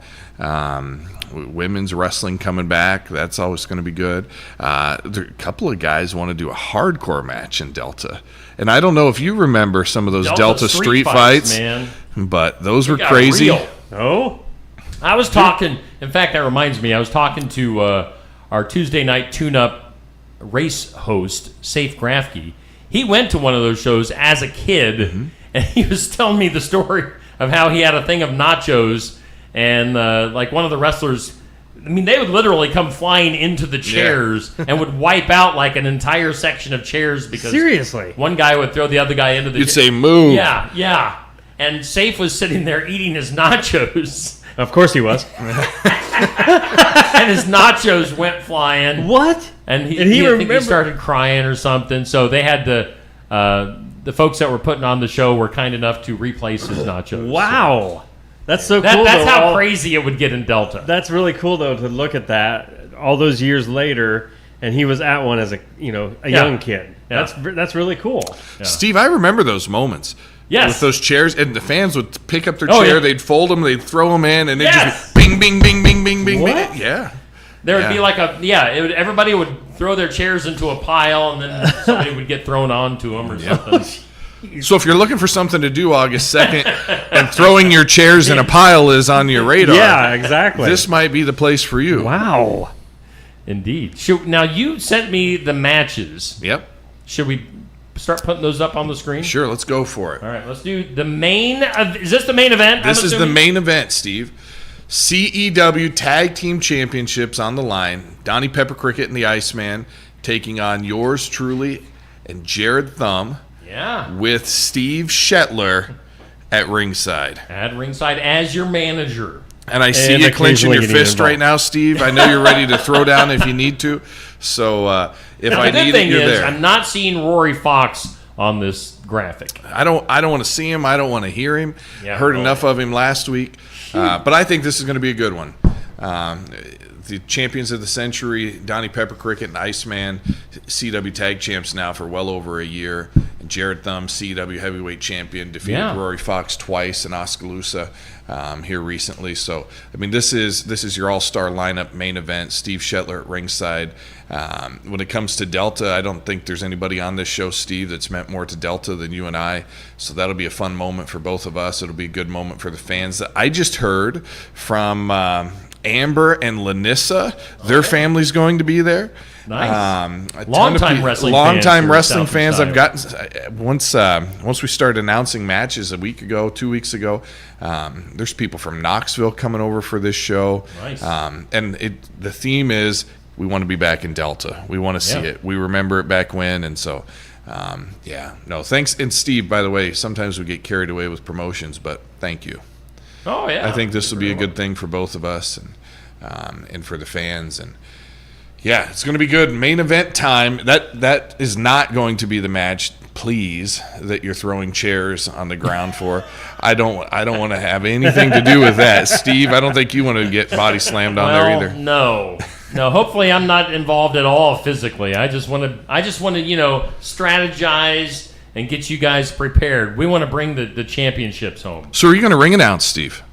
Women's wrestling coming back. That's always going to be good. A couple of guys want to do a hardcore match in Delta. And I don't know if you remember some of those Delta street fights, man. But those They were got crazy. real. Oh, I was talking. In fact, that reminds me. I was talking to our Tuesday night tune-up race host, Safe Grafke. He went to one of those shows as a kid, and he was telling me the story of how he had a thing of nachos, and like one of the wrestlers. I mean, they would literally come flying into the chairs and would wipe out like an entire section of chairs because Seriously? one guy would throw the other guy into the. You'd say, "Move." Yeah. And Safe was sitting there eating his nachos. Of course he was. And his nachos went flying. What? And he And he I think he remembered- started crying or something. So they had the folks that were putting on the show were kind enough to replace his nachos. Wow. That's so That- cool. that's though. how crazy it would get in Delta. That's really cool though to look at that all those years later, and he was at one as a young kid. Yeah. That's really cool. Steve, I remember those moments. Yes. With those chairs, and the fans would pick up their Oh, chair, yeah. they'd fold them, they'd throw them in, and they'd Yes. just be bing, bing, bing, bing, bing, bing, What? bing. Yeah. There would Yeah. be like everybody would throw their chairs into a pile, and then somebody would get thrown onto them or something. So if you're looking for something to do August 2nd, and throwing your chairs in a pile is on your radar, Yeah, exactly. this might be the place for you. Wow. Indeed. Now you sent me the matches. Yep. Should we start putting those up on the screen? Sure, let's go for it. All right, let's do the main. Is this the main event? This I'm is the assuming? main event, Steve. CEW Tag Team Championships on the line. Donnie Pepper Cricket and the Iceman taking on yours truly and Jared Thumb. Yeah. With Steve Shetler at ringside. At ringside as your manager. And I see you clenching your fist right now, Steve. I know you're ready to throw down if you need to. So if Now, I the good need thing it, you're is, there. I'm not seeing Rory Fox on this graphic. I don't want to see him. I don't want to hear him. Yeah, Heard well, enough of him last week. But I think this is going to be a good one. The champions of the century, Donnie Pepper Cricket and Iceman, CW Tag Champs now for well over a year. And Jared Thumb, CW Heavyweight Champion, defeated Yeah. Rory Fox twice in Oskaloosa here recently. So, I mean, this is your all-star lineup main event. Steve Shetler at ringside. When it comes to Delta, I don't think there's anybody on this show, Steve, that's meant more to Delta than you and I. So that'll be a fun moment for both of us. It'll be a good moment for the fans. I just heard from Amber and Lanissa, their family's going to be there. Nice. Longtime wrestling fans. I've I've gotten once we started announcing matches a week ago, 2 weeks ago. There's people from Knoxville coming over for this show. Nice. And the theme is we want to be back in Delta. We want to see it. We remember it back when, and so thanks. And Steve, by the way, sometimes we get carried away with promotions, but thank you. Oh yeah. I think this will be a good thing for both of us and for the fans. And Yeah, it's going to be good. Main event time. That is not going to be the match, please, that you're throwing chairs on the ground for. I don't want to have anything to do with that. Steve, I don't think you want to get body slammed on there either. No. Hopefully I'm not involved at all physically. I just want to strategize and get you guys prepared. We want to bring the championships home. So are you going to ring announce, Steve?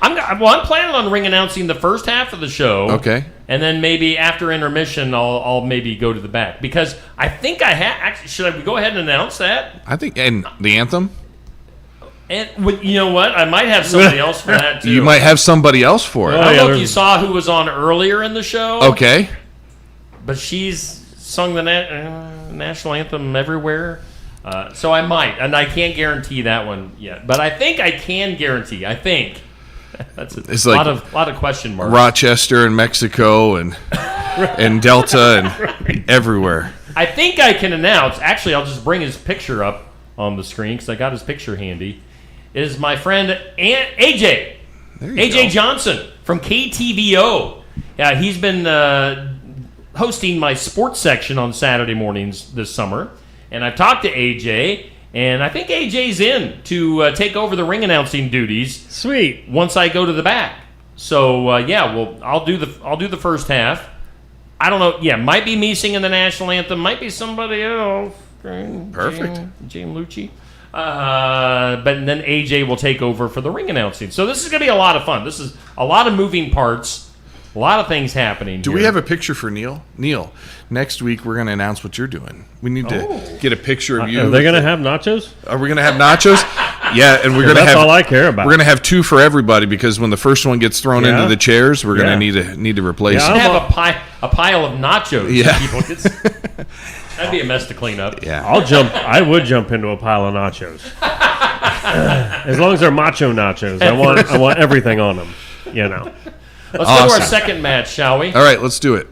I'm planning on ring announcing the first half of the show. Okay. And then maybe after intermission, I'll maybe go to the back because I think I have. Actually, should I go ahead and announce that? I think, and the anthem. And you know what? I might have somebody else for that too. You might have somebody else for it. I don't know if you saw who was on earlier in the show. Okay. But she's sung the national anthem everywhere. So I might, and I can't guarantee that one yet. But I think I can guarantee. That's it's a like lot of question marks. Rochester and Mexico and Delta and everywhere. I think I can announce. Actually, I'll just bring his picture up on the screen because I got his picture handy. It is my friend AJ Johnson from KTVO. Yeah, he's been hosting my sports section on Saturday mornings this summer, and I've talked to AJ. And I think AJ's in to take over the ring announcing duties. Sweet. Once I go to the back. So I'll do the first half. I don't know. Yeah, might be me singing the national anthem. Might be somebody else. Perfect. Jane Lucci. But then AJ will take over for the ring announcing. So this is going to be a lot of fun. This is a lot of moving parts. A lot of things happening. Do we have a picture for Neil? Neil, next week we're going to announce what you're doing. We need to get a picture of you. Are they going to have nachos? Are we going to have nachos? Yeah, and we're going to have. That's all I care about. We're going to have two for everybody because when the first one gets thrown into the chairs, we're going to need to replace it. We should have a pile of nachos. Yeah. That'd be a mess to clean up. Yeah. I would jump into a pile of nachos. As long as they're macho nachos, I want everything on them. Let's go to our second match, shall we? All right, let's do it.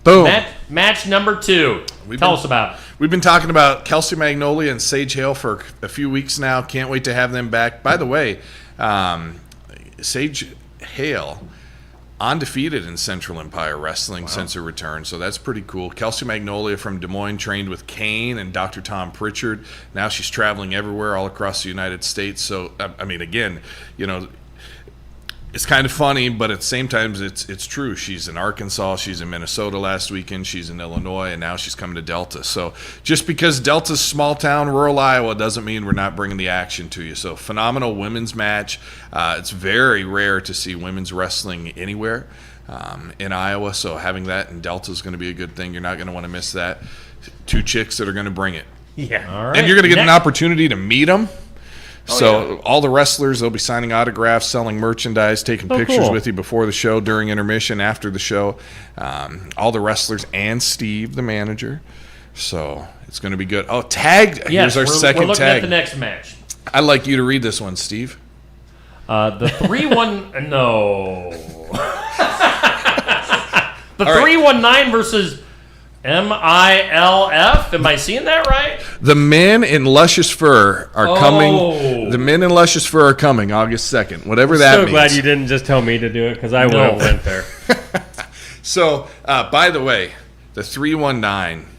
Boom. Match number 2. Tell us about it. We've been talking about Kelsey Magnolia and Sage Hale for a few weeks now. Can't wait to have them back. By the way, Sage Hale, undefeated in Central Empire Wrestling since her return, so that's pretty cool. Kelsey Magnolia from Des Moines trained with Kane and Dr. Tom Pritchard. Now she's traveling everywhere all across the United States. So, I mean, again, it's kind of funny, but at the same time, it's true. She's in Arkansas, she's in Minnesota last weekend, she's in Illinois, and now she's coming to Delta. So just because Delta's small town, rural Iowa, doesn't mean we're not bringing the action to you. So phenomenal women's match. It's very rare to see women's wrestling anywhere in Iowa, so having that in Delta is going to be a good thing. You're not going to want to miss that. 2 chicks that are going to bring it. Yeah. All right. And you're going to get an opportunity to meet them. All the wrestlers, they'll be signing autographs, selling merchandise, taking pictures with you before the show, during intermission, after the show. All the wrestlers and Steve, the manager. So it's going to be good. Oh, tag. Yes, here's our second we're looking tag. at the next match. I'd like you to read this one, Steve. The 3-1... No. The 319 versus... MILF? Am I seeing that right? The men in Luscious Fur are coming. The men in Luscious Fur are coming August 2nd. Whatever that means. So glad you didn't just tell me to do it because I would have went there. So, by the way, the 319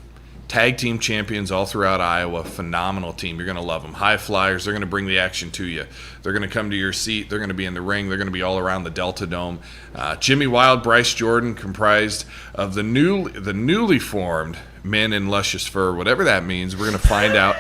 tag team champions all throughout Iowa. Phenomenal team. You're going to love them. High flyers. They're going to bring the action to you. They're going to come to your seat. They're going to be in the ring. They're going to be all around the Delta Dome. Jimmy Wild, Bryce Jordan, comprised of the newly formed men in Luscious Fur, whatever that means. We're going to find out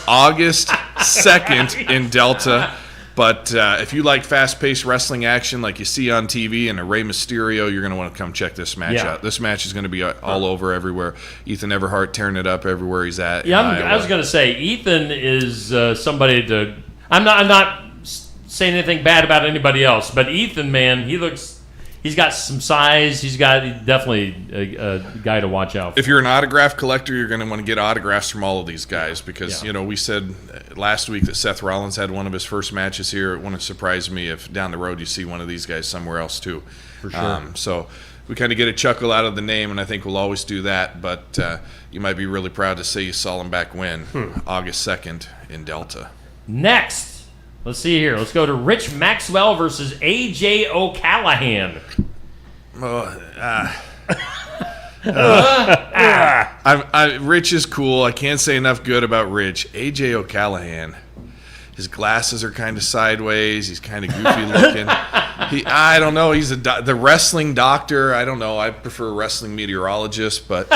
August 2nd in Delta. But if you like fast-paced wrestling action like you see on TV and a Rey Mysterio, you're going to want to come check this match out. This match is going to be all over everywhere. Ethan Everhart tearing it up everywhere he's at. Yeah, I was going to say, Ethan is somebody to... I'm not saying anything bad about anybody else, but Ethan, man, he's got some size. He's definitely a guy to watch out for. If you're an autograph collector, you're going to want to get autographs from all of these guys because, we said last week that Seth Rollins had one of his first matches here. It wouldn't surprise me if down the road you see one of these guys somewhere else too. For sure. So we kind of get a chuckle out of the name, and I think we'll always do that. But you might be really proud to say you saw him back when, August 2nd in Delta. Next, let's see here. Let's go to Rich Maxwell versus A.J. O'Callahan. Rich is cool. I can't say enough good about Rich. AJ O'Callahan. His glasses are kind of sideways. He's kind of goofy looking. I don't know. He's the wrestling doctor. I don't know. I prefer a wrestling meteorologist, but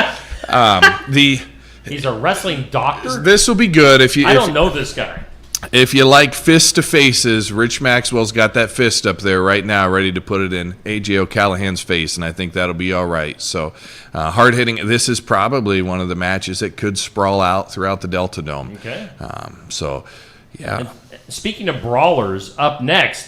he's a wrestling doctor. This will be good if you. I don't know this guy. If you like fist to faces, Rich Maxwell's got that fist up there right now, ready to put it in AJ O'Callahan's face, and I think that'll be all right. So, hard hitting. This is probably one of the matches that could sprawl out throughout the Delta Dome. Okay. Yeah. And speaking of brawlers, up next,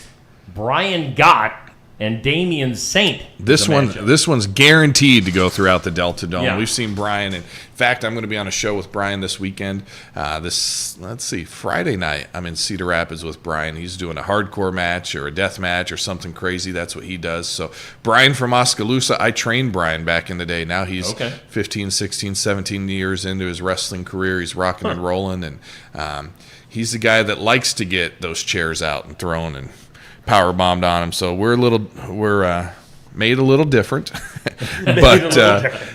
Brian Gott and Damian Saint. This one's guaranteed to go throughout the Delta Dome. Yeah. We've seen Brian, and in fact, I'm going to be on a show with Brian this weekend. Friday night, I'm in Cedar Rapids with Brian. He's doing a hardcore match or a death match or something crazy. That's what he does. So Brian from Oskaloosa, I trained Brian back in the day. Now he's 15, 16, 17 years into his wrestling career. He's rocking and rolling, and he's the guy that likes to get those chairs out and thrown and power bombed on him. So we're made a little different, but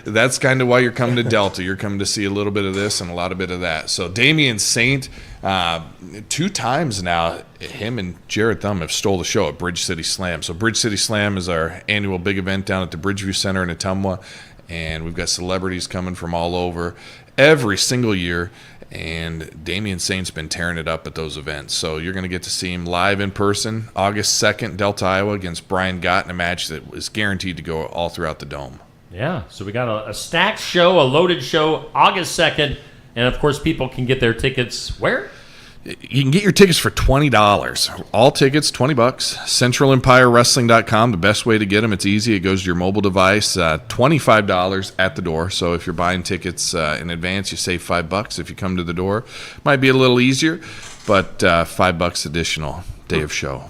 that's kind of why you're coming to Delta. You're coming to see a little bit of this and a lot of bit of that. So Damian Saint, 2 times now, him and Jared Thumb have stole the show at Bridge City Slam. So Bridge City Slam is our annual big event down at the Bridgeview Center in Ottumwa, and we've got celebrities coming from all over every single year. And Damian Saint's been tearing it up at those events. So you're going to get to see him live in person August 2nd, Delta, Iowa, against Brian Gott in a match that is guaranteed to go all throughout the Dome. Yeah, so we got a stacked show, a loaded show, August 2nd. And, of course, people can get their tickets where? You can get your tickets for $20. All tickets, $20. CentralEmpireWrestling.com, the best way to get them. It's easy. It goes to your mobile device. $25 at the door. So if you're buying tickets in advance, you save $5 if you come to the door. Might be a little easier, but $5 additional day of show.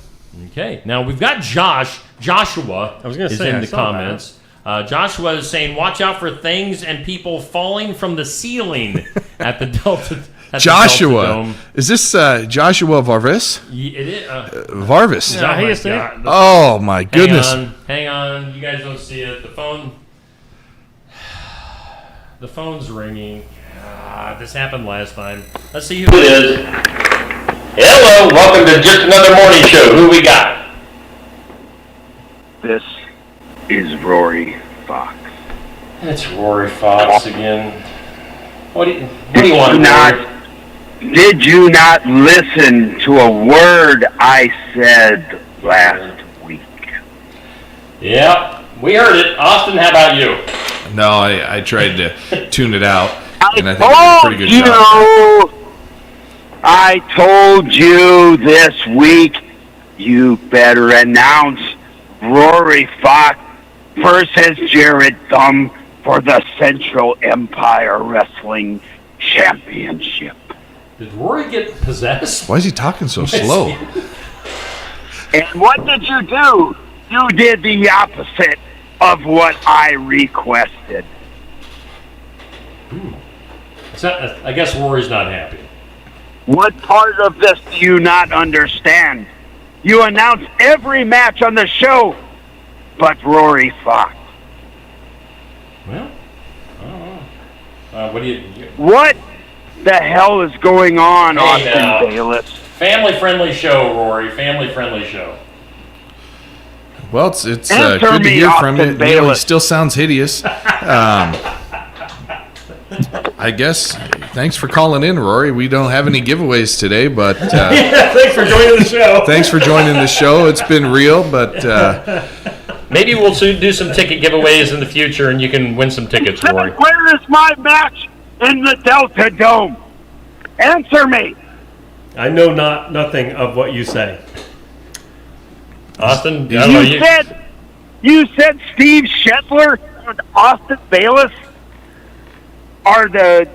Okay. Now we've got Joshua. I was going to is say in I the saw comments. Joshua is saying, "Watch out for things and people falling from the ceiling at the Delta." Joshua, is this Joshua Varvis? It is. Varvis. Is that how you say it? Oh my goodness! Hang on, you guys don't see it. The phone's ringing. This happened last time. Let's see who it is. Hello, welcome to Just Another Morning Show. Who we got? This is Rory Fox. It's Rory Fox again. What do you want, Rory? Did you not listen to a word I said last week? Yeah, we heard it. Austin, how about you? No, I tried to tune it out, and I think I did a pretty good job. I told you this week you better announce Rory Fox versus Jared Thumb for the Central Empire Wrestling Championship. Did Rory get possessed? Why is he talking so slow? And what did you do? You did the opposite of what I requested. So, I guess Rory's not happy. What part of this do you not understand? You announce every match on the show, but Rory Fox. Well, I don't know. What do you... What the hell is going on, Hey, Austin Bayless? Family-friendly show, Rory. Family-friendly show. Well, it's good to hear from you. You know, he still sounds hideous. I guess. Thanks for calling in, Rory. We don't have any giveaways today, but thanks for joining the show. Thanks for joining the show. It's been real, but maybe we'll soon do some ticket giveaways in the future, and you can win some tickets, Rory. Where is my match in the Delta Dome? Answer me. I know nothing of what you say. Austin, you said Steve Shetler and Austin Bayless are the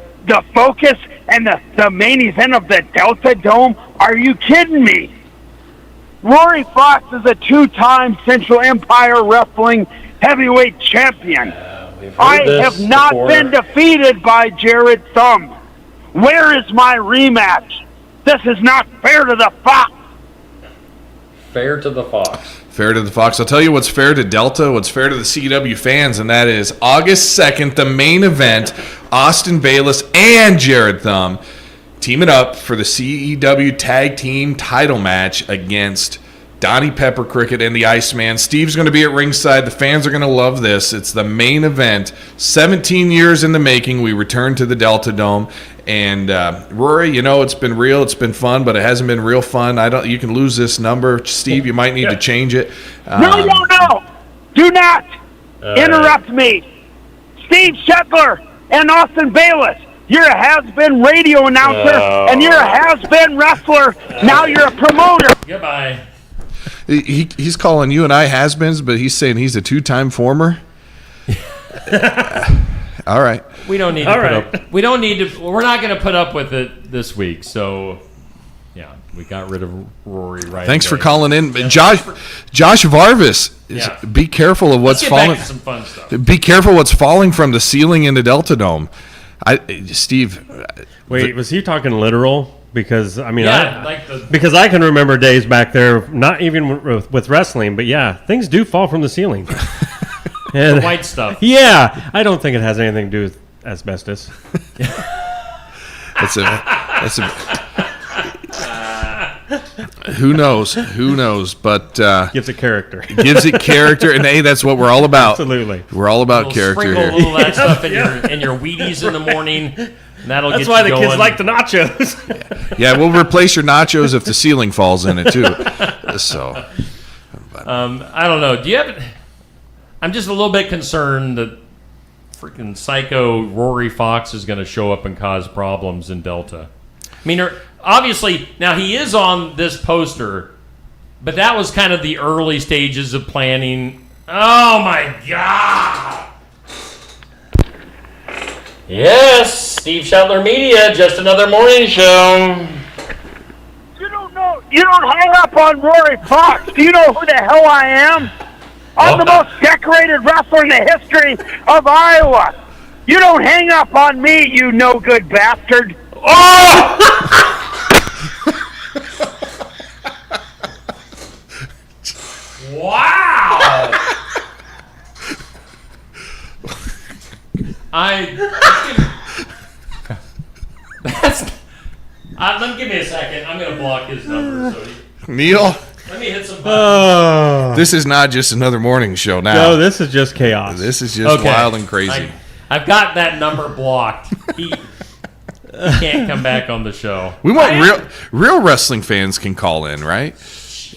focus and the main event of the Delta Dome? Are you kidding me? Rory Fox is a 2-time Central Empire Wrestling heavyweight champion. I have not been defeated by Jared Thumb. Where is my rematch? This is not fair to the Fox. fair to the Fox? Fair to the Fox. I'll tell you what's fair to Delta, what's fair to the CW fans, and that is August 2nd, the main event, Austin Bayless and Jared Thumb teaming up for the CEW Tag Team title match against Donnie Pepper Cricket and the Iceman. Steve's going to be at ringside. The fans are going to love this. It's the main event. 17 years in the making. We return to the Delta Dome. And Rory, you know, it's been real. It's been fun, but it hasn't been real fun. You can lose this number. Steve, you might need to change it. No. Do not interrupt me. Steve Shetler and Austin Bayless. You're a has-been radio announcer, and you're a has-been wrestler. Now you're a promoter. Goodbye. He's calling you and I has-beens, but he's saying he's a two-time former. All right. We don't need to put up. We don't need to. We're not going to put up with it this week. So, yeah, we got rid of Rory right. Thanks away. for calling in, Josh Varvis. Be careful of what's falling. Back to some fun stuff. Be careful what's falling from the ceiling in the Delta Dome. Steve. Wait, was he talking literal? Because I mean, because I can remember days back there, not even with wrestling, but yeah, things do fall from the ceiling. The white stuff. Yeah, I don't think it has anything to do with asbestos. Who knows? But gives it character. And hey, that's what we're all about. Absolutely, we're all about character sprinkle here. a little of that stuff in your Wheaties in the morning. And that'll That's get why you the going. kids like the nachos. Yeah, we'll replace your nachos if the ceiling falls in it too. So, I don't know. Do you have? I'm just a little bit concerned that freaking psycho Rory Fox is going to show up and cause problems in Delta. I mean, obviously, now he is on this poster, but that was kind of the early stages of planning. Oh my God! Yes, Steve Shetler Media, just another morning show. You don't know. You don't hang up on Rory Fox. Do you know who the hell I am? I'm the most decorated wrestler in the history of Iowa. You don't hang up on me, you no-good bastard. Oh! Wow! Give me a second. I'm going to block his number. So Neil? Let me hit some buttons. This is not just another morning show now. No, this is just chaos. This is just wild and crazy. I've got that number blocked. He can't come back on the show. We want real wrestling fans can call in, right?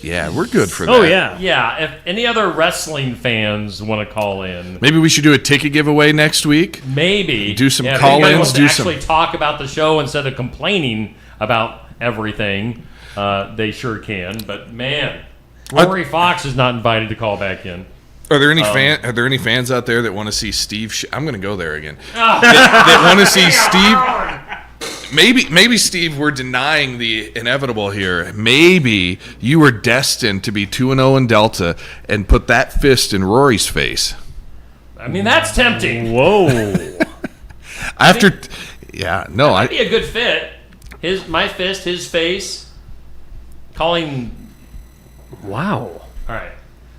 Yeah, we're good for that. Oh, yeah. Yeah, if any other wrestling fans want to call in. Maybe we should do a ticket giveaway next week. Maybe. Do some call-ins. call-ins. If anybody wants to actually talk about the show instead of complaining about everything, they sure can. But, man, Rory Fox is not invited to call back in. Are there any fans out there that want to see Steve? I'm going to go there again. That want to see Steve. Maybe Steve, we're denying the inevitable here. Maybe you were destined to be 2-0 in Delta and put that fist in Rory's face. I mean, that's tempting. Whoa. That'd be a good fit. My fist, his face. Calling. Wow. All right.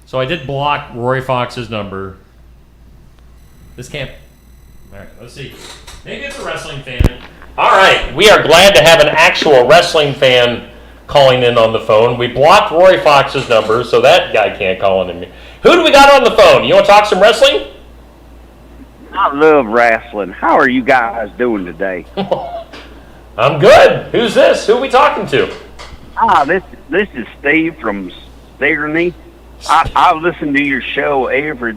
So I did block Rory Fox's number. This can't. All right, let's see. Maybe it's a wrestling fan. All right, we are glad to have an actual wrestling fan calling in on the phone. We blocked Rory Fox's number, so that guy can't call in. Who do we got on the phone? You want to talk some wrestling? I love wrestling. How are you guys doing today? I'm good. Who's this? Who are we talking to? This is Steve from Sigourney. I listen to your show every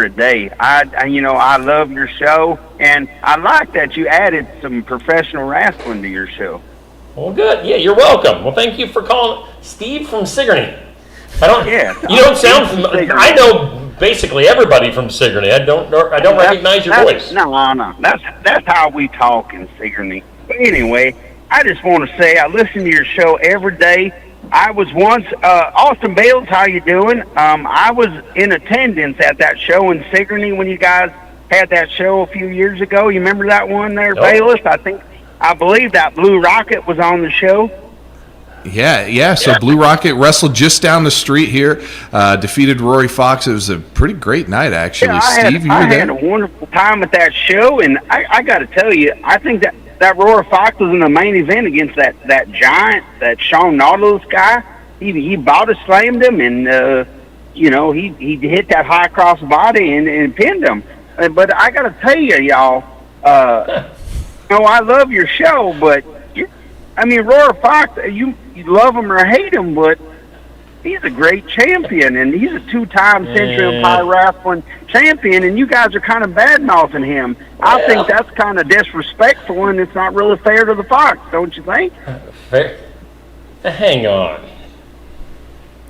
day. I love your show, and I like that you added some professional wrestling to your show. Well, good. Yeah, you're welcome. Well, thank you for calling, Steve from Sigourney. You don't sound familiar. I know basically everybody from Sigourney. I don't recognize your voice. No. That's how we talk in Sigourney. But anyway, I just want to say I listen to your show every day. I was once, Austin Bales, how you doing? I was in attendance at that show in Sigourney when you guys had that show a few years ago. You remember that one there, Bayless? I believe that Blue Rocket was on the show. Yeah. So Blue Rocket wrestled just down the street here, defeated Rory Fox. It was a pretty great night, actually. Yeah, Steve, you I were there? had a wonderful time at that show, and I got to tell you, I think that Rory Fox was in the main event against that giant, that Shawn Nautilus guy. He body slammed him, and he hit that high cross body and pinned him. But I got to tell you, y'all, I love your show, but Rory Fox, you love him or hate him, but he's a great champion, and he's a 2-time Century Empire Wrestling champion, and you guys are kind of bad-mouthing him. I think that's kind of disrespectful, and it's not really fair to the Fox, don't you think? Fair? Hang on.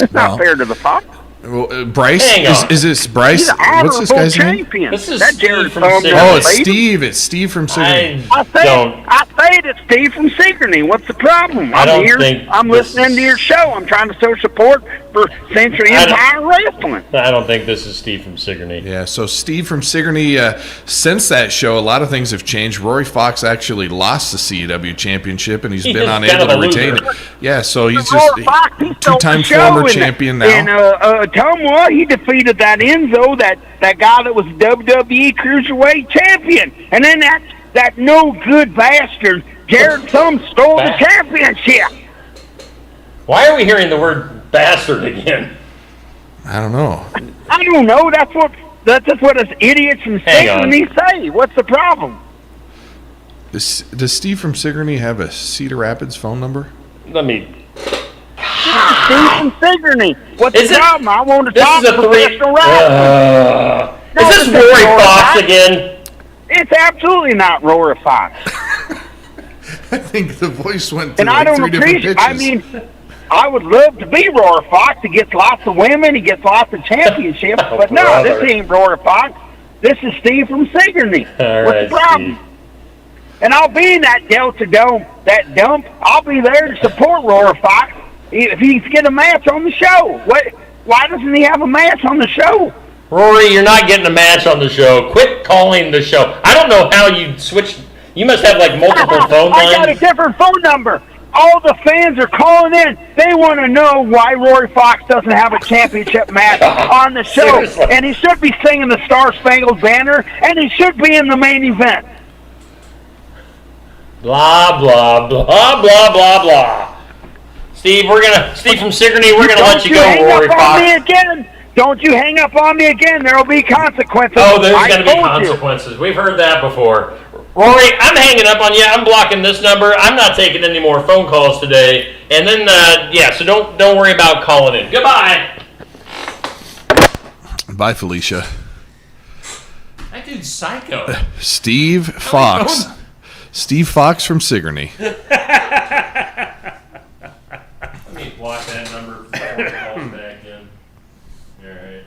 It's not fair to the Fox. Well, Bryce? Hang on. Is this Bryce? He's an What's this guy's champion. name? This is that Steve from Thumb Sigourney. Oh, it's Steve. It's Steve from Sigourney. I say it's Steve from Sigourney. What's the problem? I'm listening to your show. I'm trying to show support for Century Empire Wrestling. I don't think this is Steve from Sigourney. Yeah, so Steve from Sigourney, since that show, a lot of things have changed. Rory Fox actually lost the CEW championship, and he's been unable to retain it. Yeah, so he's just a 2-time former champion now. And tell him what, he defeated that Enzo, that guy that was WWE Cruiserweight champion. And then that no good bastard, Jared Thumb, stole the championship. Why are we hearing the word bastard again? I don't know. I don't know. That's what us idiots and Sigourney say. What's the problem? Does Steve from Sigourney have a Cedar Rapids phone number? Let me. Steve from Sigourney. What's the problem? I want to talk to professional wrestling. Is this Rory Fox again? It's absolutely not Rory Fox. I think the voice went to And I don't 3 different appreciate. pitches. I would love to be Rory Fox. He gets lots of women. He gets lots of championships. But no, this ain't Rory Fox. This is Steve from Sigourney. What's the problem? Steve. And I'll be in that Delta Dome, that dump. I'll be there to support Rory Fox if he can get a match on the show. Why doesn't he have a match on the show? Rory, you're not getting a match on the show. Quit calling the show. I don't know how you switched. You must have like multiple phone lines. I got a different phone number. All the fans are calling in. They want to know why Rory Fox doesn't have a championship match on the show. Seriously. And he should be singing the Star Spangled Banner, and he should be in the main event. Blah, blah, blah, blah, blah, blah. Steve from Sigourney, we're going to let you go, Rory Fox. Don't you hang up on me again. There will be consequences. Oh, there's going to be consequences. We've heard that before. Rory, I'm hanging up on you. I'm blocking this number. I'm not taking any more phone calls today. And then, so don't worry about calling in. Goodbye. Bye, Felicia. That dude's psycho. Steve Fox. Steve Fox from Sigourney. Let me block that number before it calls back in. All right.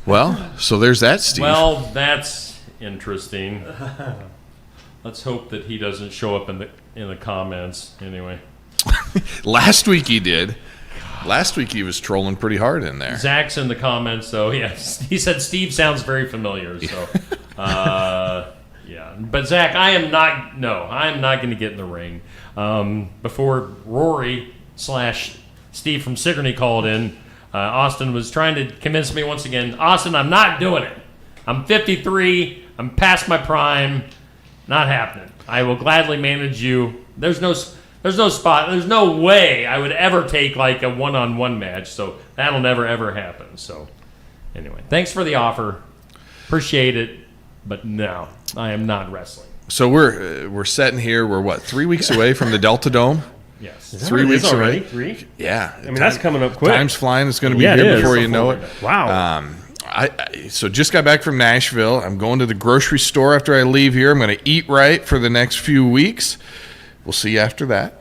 Well, so there's that, Steve. Well, that's interesting. Let's hope that he doesn't show up in the comments anyway. Last week he did. Last week he was trolling pretty hard in there. Zach's in the comments, though. Yeah, he said Steve sounds very familiar. So, yeah. But Zach, I'm not going to get in the ring. Before Rory / Steve from Sigourney called in, Austin was trying to convince me once again. Austin, I'm not doing it. I'm 53. I'm past my prime. Not happening. I will gladly manage you. There's no spot. There's no way I would ever take like a one-on-one match. So that'll never ever happen. So anyway, thanks for the offer. Appreciate it. But no, I am not wrestling. So we're sitting here. We're what, 3 weeks away from the Delta Dome? Yes. 3 weeks already? away. 3? Yeah. I mean, that's coming up quick. Time's flying. It's going to be here before you know it. Wow. So just got back from Nashville. I'm going to the grocery store after I leave here. I'm going to eat right for the next few weeks. We'll see after that.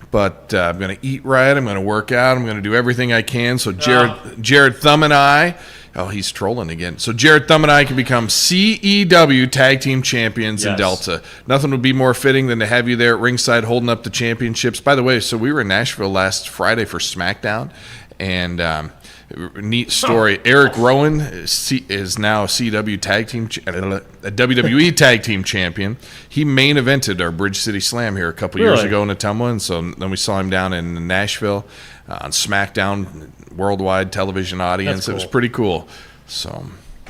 But I'm going to eat right. I'm going to work out. I'm going to do everything I can. So Jared Thumb and I, he's trolling again. So Jared Thumb and I can become CEW Tag Team Champions in Delta. Nothing would be more fitting than to have you there at ringside holding up the championships. By the way, so we were in Nashville last Friday for SmackDown, and Neat story. Eric Rowan is now a WWE tag team champion. He main evented our Bridge City Slam here a couple years ago in Ottumwa, and so then we saw him down in Nashville on SmackDown, worldwide television audience. Cool. It was pretty cool. So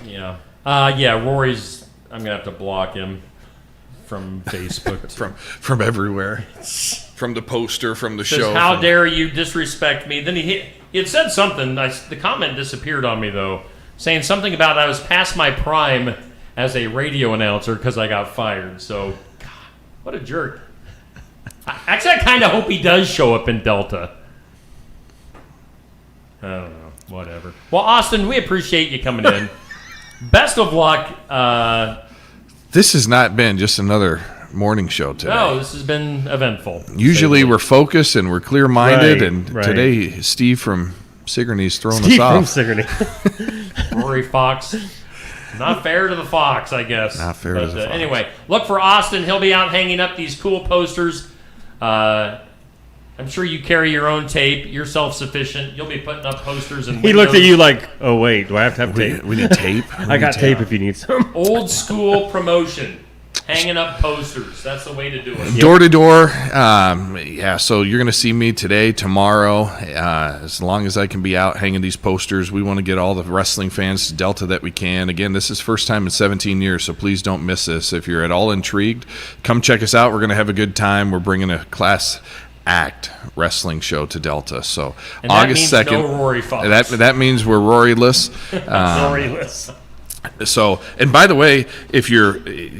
yeah, Rory's. I'm gonna have to block him from Facebook, from everywhere, from the poster, from the show. How dare you disrespect me? Then he had said something. The comment disappeared on me though, saying something about I was past my prime as a radio announcer because I got fired. So, God, what a jerk! Actually, I kind of hope he does show up in Delta. I don't know. Whatever. Well, Austin, we appreciate you coming in. Best of luck. This has not been just another morning show today. No, this has been eventful. Usually we're focused and we're clear-minded, and today Steve from Sigourney's throwing us off. Steve from Sigourney. Rory Fox. Not fair to the Fox, I guess. Not fair to the Fox. Anyway, look for Austin. He'll be out hanging up these cool posters. I'm sure you carry your own tape. You're self-sufficient. You'll be putting up posters and He looked at you like, oh, wait, do I have to have tape? We need tape. I got tape if you need some. Old school promotion. Hanging up posters. That's the way to do it. Door to door. So you're going to see me today, tomorrow. As long as I can be out hanging these posters, we want to get all the wrestling fans to Delta that we can. Again, this is first time in 17 years, so please don't miss this. If you're at all intrigued, come check us out. We're going to have a good time. We're bringing a class act wrestling show to Delta. So and August 2nd. No Rory Fox. That means we're Rory-less. Rory-less. So, and by the way,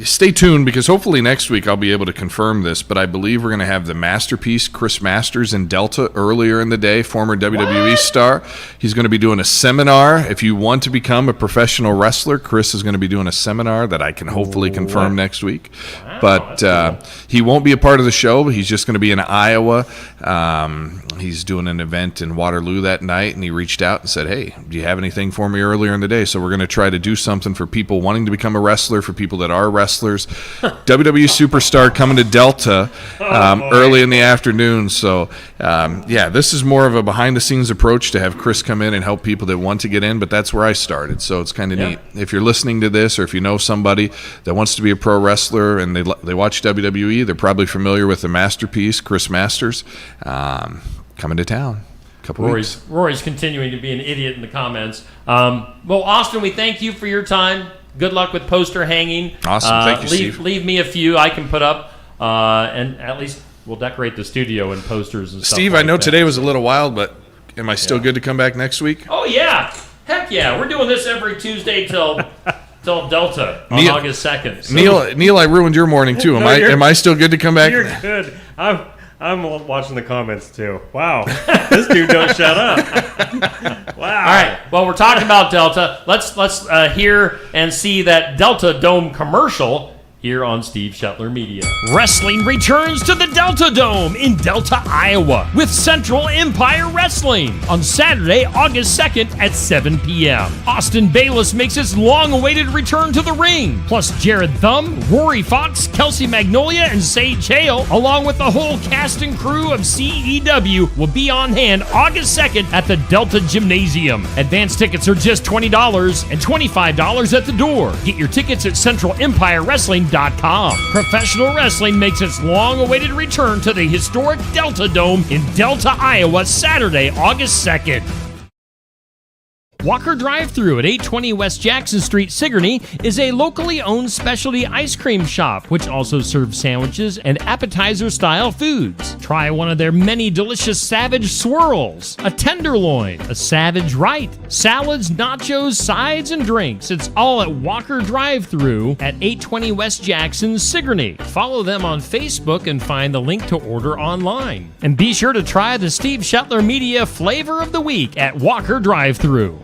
stay tuned because hopefully next week I'll be able to confirm this, but I believe we're going to have the masterpiece, Chris Masters, in Delta earlier in the day, former WWE star. He's going to be doing a seminar. If you want to become a professional wrestler, Chris is going to be doing a seminar that I can hopefully confirm next week. Wow, but cool. He won't be a part of the show, but he's just going to be in Iowa. He's doing an event in Waterloo that night, and he reached out and said, hey, do you have anything for me earlier in the day? So we're going to try to do something for people wanting to become a wrestler, for people that are wrestlers. WWE Superstar coming to Delta early in the afternoon. So, this is more of a behind-the-scenes approach to have Chris come in and help people that want to get in, but that's where I started. So it's kind of neat. If you're listening to this or if you know somebody that wants to be a pro wrestler and they watch WWE, they're probably familiar with the masterpiece, Chris Masters, coming to town. Rory's continuing to be an idiot in the comments. Well, Austin, we thank you for your time. Good luck with poster hanging. Awesome. Thank you, Steve. Leave me a few I can put up, and at least we'll decorate the studio in posters and stuff. Steve, like I know that. today was a little wild, but am I still good to come back next week? Oh, yeah. Heck yeah. We're doing this every Tuesday till Delta on August 2nd. So. Neil, I ruined your morning, too. Am I still good to come back? You're good. I'm watching the comments too. Wow, this dude don't shut up. Wow. All right. Well, we're talking about Delta. Let's hear and see that Delta Dome commercial here on Steve Shetler Media. Wrestling returns to the Delta Dome in Delta, Iowa with Central Empire Wrestling on Saturday, August 2nd at 7 p.m. Austin Bayless makes his long-awaited return to the ring. Plus Jared Thumb, Rory Fox, Kelsey Magnolia, and Sage Hale, along with the whole cast and crew of CEW, will be on hand August 2nd at the Delta Gymnasium. Advance tickets are just $20 and $25 at the door. Get your tickets at CentralEmpireWrestling.com. Professional wrestling makes its long-awaited return to the historic Delta Dome in Delta, Iowa, Saturday, August 2nd. Walker Drive-Thru at 820 West Jackson Street, Sigourney, is a locally owned specialty ice cream shop, which also serves sandwiches and appetizer-style foods. Try one of their many delicious Savage Swirls, a Tenderloin, a Savage Right, salads, nachos, sides, and drinks. It's all at Walker Drive-Thru at 820 West Jackson, Sigourney. Follow them on Facebook and find the link to order online. And be sure to try the Steve Shetler Media Flavor of the Week at Walker Drive-Thru.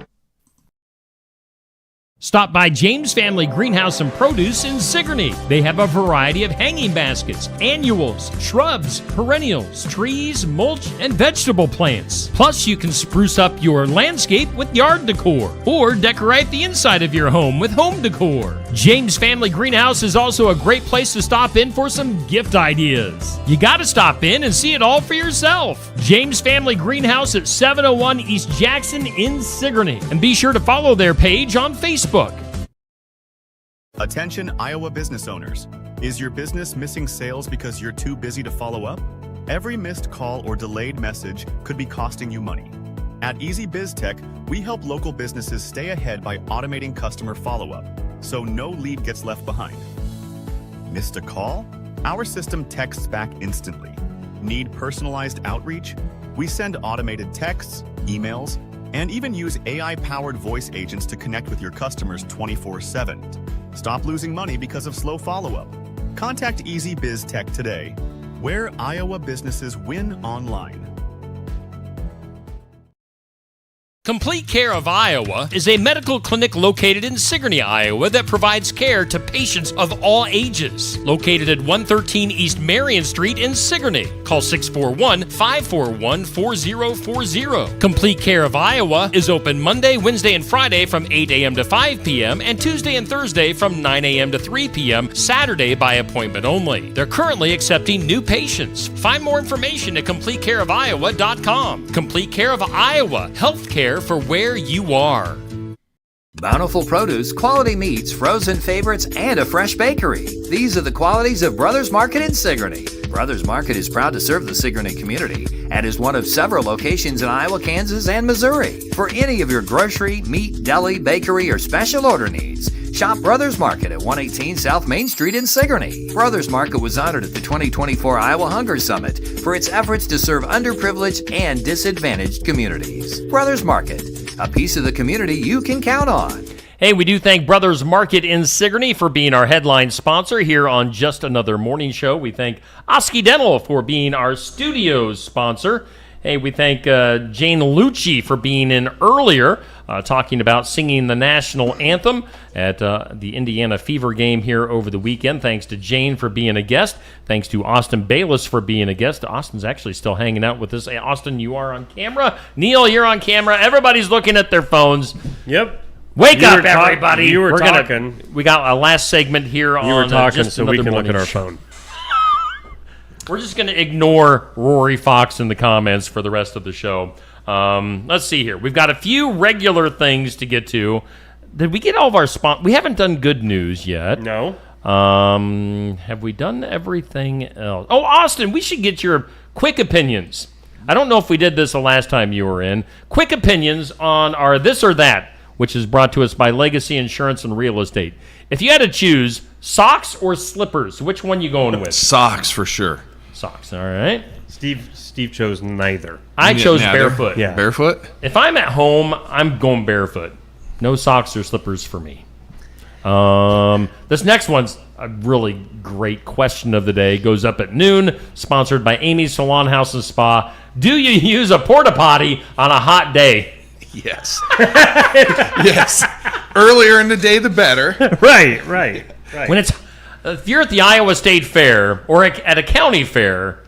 Stop by James Family Greenhouse and Produce in Sigourney. They have a variety of hanging baskets, annuals, shrubs, perennials, trees, mulch, and vegetable plants. Plus, you can spruce up your landscape with yard decor or decorate the inside of your home with home decor. James Family Greenhouse is also a great place to stop in for some gift ideas. You gotta stop in and see it all for yourself. James Family Greenhouse at 701 East Jackson in Sigourney. And be sure to follow their page on Facebook. Attention Iowa business owners. Is your business missing sales because you're too busy to follow up? Every missed call or delayed message could be costing you money. At Easy Biz Tech, we help local businesses stay ahead by automating customer follow-up, so no lead gets left behind. Missed a call? Our system texts back instantly. Need personalized outreach? We send automated texts, emails, and even use AI-powered voice agents to connect with your customers 24/7. Stop losing money because of slow follow-up. Contact Easy Biz Tech today, where Iowa businesses win online. Complete Care of Iowa is a medical clinic located in Sigourney, Iowa that provides care to patients of all ages. Located at 113 East Marion Street in Sigourney. Call 641-541-4040. Complete Care of Iowa is open Monday, Wednesday, and Friday from 8 a.m. to 5 p.m. and Tuesday and Thursday from 9 a.m. to 3 p.m. Saturday by appointment only. They're currently accepting new patients. Find more information at CompleteCareOfIowa.com. Complete Care of Iowa. Healthcare for where you are. Bountiful produce, quality meats, frozen favorites, and a fresh bakery. These are the qualities of Brothers Market in Sigourney. Brothers Market is proud to serve the Sigourney community and is one of several locations in Iowa, Kansas, and Missouri. For any of your grocery, meat, deli, bakery, or special order needs, shop Brothers Market at 118 South Main Street in Sigourney. Brothers Market was honored at the 2024 Iowa Hunger Summit for its efforts to serve underprivileged and disadvantaged communities. Brothers Market, a piece of the community you can count on. Hey, we do thank Brothers Market in Sigourney for being our headline sponsor here on Just Another Morning Show. We thank Osky Dental for being our studio sponsor. Hey, we thank Jane Lucci for being in earlier, talking about singing the national anthem at the Indiana Fever game here over the weekend. Thanks to Jane for being a guest. Thanks to Austin Bayless for being a guest. Austin's actually still hanging out with us. Hey, Austin, you are on camera. Neil, you're on camera. Everybody's looking at their phones. Yep. Wake up, everybody. You were talking. We got a last segment here on You were talking Just so we Another can look at Morning our Show. phone. We're just going to ignore Rory Fox in the comments for the rest of the show. Let's see here. We've got a few regular things to get to. Did we get all of our We haven't done good news yet. No. Have we done everything else? Oh, Austin, we should get your quick opinions. I don't know if we did this the last time you were in. Quick opinions on our This or That, which is brought to us by Legacy Insurance and Real Estate. If you had to choose socks or slippers, which one you going with? Socks for sure. Socks, all right. Steve chose neither. I chose Neither. barefoot. Yeah. Barefoot? If I'm at home, I'm going barefoot. No socks or slippers for me. This next one's a really great question of the day. Goes up at noon, sponsored by Amy's Salon House and Spa. Do you use a porta potty on a hot day? Yes. Yes. Earlier in the day, the better. Right. When if you're at the Iowa State Fair or at a county fair,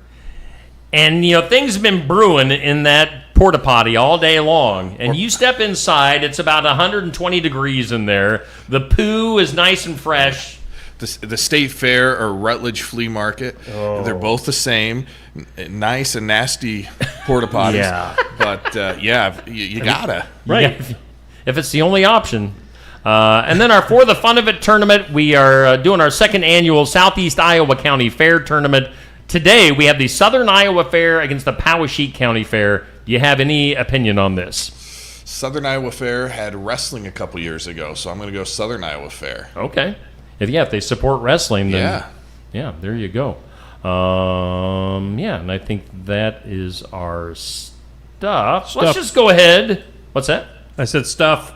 and things have been brewing in that porta potty all day long, and you step inside, it's about 120 degrees in there. The poo is nice and fresh. The State Fair or Rutledge Flea Market, they're both the same. Nice and nasty porta potties. Yeah. But, you gotta. Right. If it's the only option. And then our For the Fun of It tournament, we are doing our second annual Southeast Iowa County Fair tournament. Today, we have the Southern Iowa Fair against the Poweshiek County Fair. Do you have any opinion on this? Southern Iowa Fair had wrestling a couple years ago, so I'm going to go Southern Iowa Fair. Okay. If they support wrestling, then yeah, there you go. And I think that is our stuff. Let's just go ahead. What's that? I said stuff.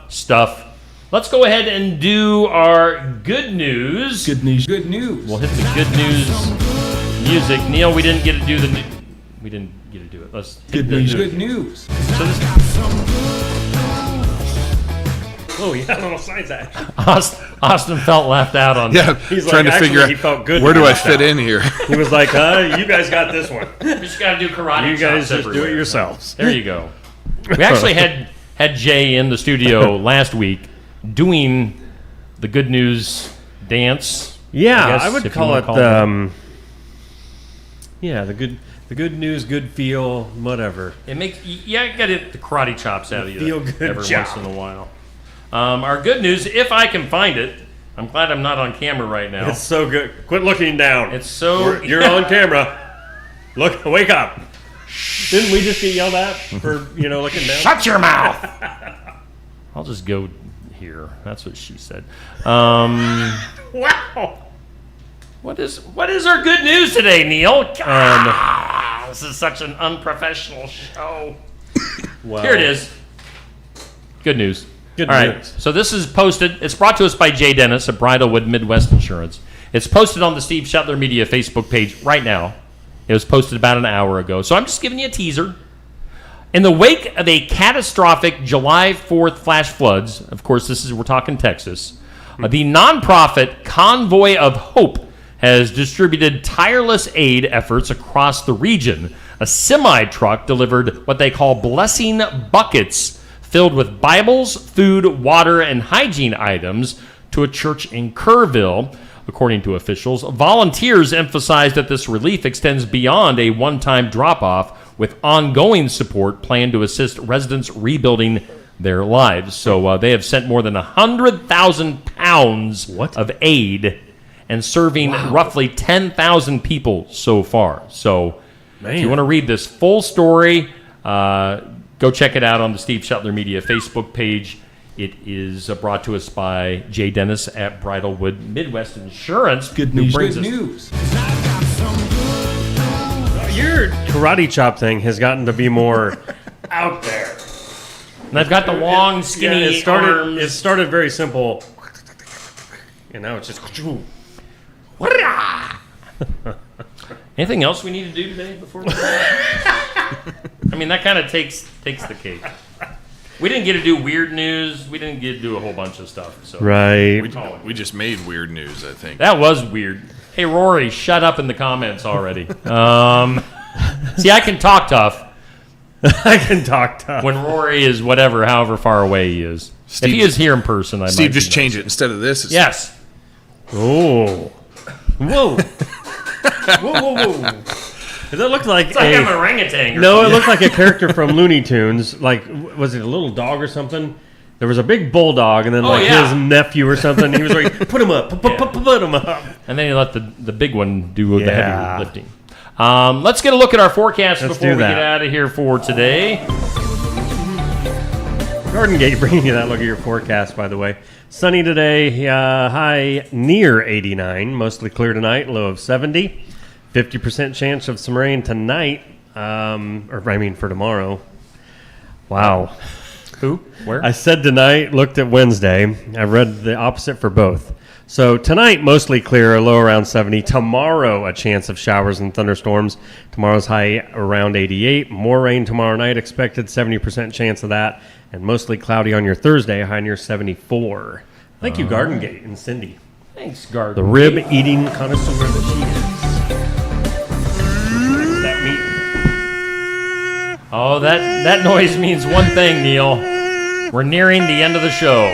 Let's go ahead and do our good news. Good news. We'll hit the good news music. Neil, we didn't get to do we didn't get to do it. Let's hit Good news. So Oh, yeah, little science action. Austin felt left out on Yeah, that. He's trying like, to figure actually, out he felt good where do I left fit out. in here. He was like, you guys got this one. You just got to do karate. You guys chops just do it everywhere. yourselves. There you go. We actually had Jay in the studio last week doing the good news dance. Yeah, guess, I would if you call wanna it. The good news, good feel, whatever. It makes you got to get the karate chops out of you Feel good every job. once in a while. Our good news, if I can find it, I'm glad I'm not on camera right now. It's so good. Quit looking down. It's so You're on camera. Look, wake up. Didn't we just get yelled at for looking down? Shut your mouth. I'll just go here. That's what she said. Wow. What is our good news today, Neil? This is such an unprofessional show. Well, Here it is. Good news. Good All news. right. So this is posted. It's brought to us by Jay Dennis at Bridalwood Midwest Insurance. It's posted on the Steve Shetler Media Facebook page right now. It was posted about an hour ago. So I'm just giving you a teaser. In the wake of a catastrophic July 4th flash floods, of course, we're talking Texas, the nonprofit Convoy of Hope has distributed tireless aid efforts across the region. A semi-truck delivered what they call blessing buckets filled with Bibles, food, water, and hygiene items to a church in Kerrville. According to officials, volunteers emphasized that this relief extends beyond a one-time drop-off, with ongoing support planned to assist residents rebuilding their lives. So they have sent more than 100,000 pounds of aid and serving roughly 10,000 people so far. So if you want to read this full story, go check it out on the Steve Shetler Media Facebook page. It is brought to us by Jay Dennis at Bridalwood Midwest Insurance. Good news, who brings good us- news. Your karate chop thing has gotten to be more out there. And I've got the long, skinny arms. It started very simple, and now it's just. Anything else we need to do today before we I mean, that kind of takes the cake. We didn't get to do weird news. We didn't get to do a whole bunch of stuff. So Right. We just made weird news, I think. That was weird. Hey, Rory, shut up in the comments already. See, I can talk tough. I can talk tough. When Rory is however far away he is. Steve, if he is here in person, Steve, just change it. Instead of this, it's Yes. Oh. Whoa. Whoa. It looked like It's like I'm an orangutan. or No, it something. looked like a character from Looney Tunes. Like, was it a little dog or something? There was a big bulldog, and then his nephew or something. He was like, "Put him up, put him up." And then you let the big one do the Yeah. heavy lifting. Let's get a look at our forecast Let's before do we that. get out of here for today. Garden Gate bringing you that look at your forecast, by the way. Sunny today, high near 89, mostly clear tonight, low of 70. 50% chance of some rain tonight, for tomorrow. Wow. Who? Where? I said tonight, looked at Wednesday. I read the opposite for both. So tonight, mostly clear, a low around 70. Tomorrow, a chance of showers and thunderstorms. Tomorrow's high around 88. More rain tomorrow night expected, 70% chance of that. And mostly cloudy on your Thursday, a high near 74. Thank you, Garden Gate and Cindy. Thanks, Garden The rib-eating connoisseur that she is. That meat. Oh, that noise means one thing, Neil. We're nearing the end of the show.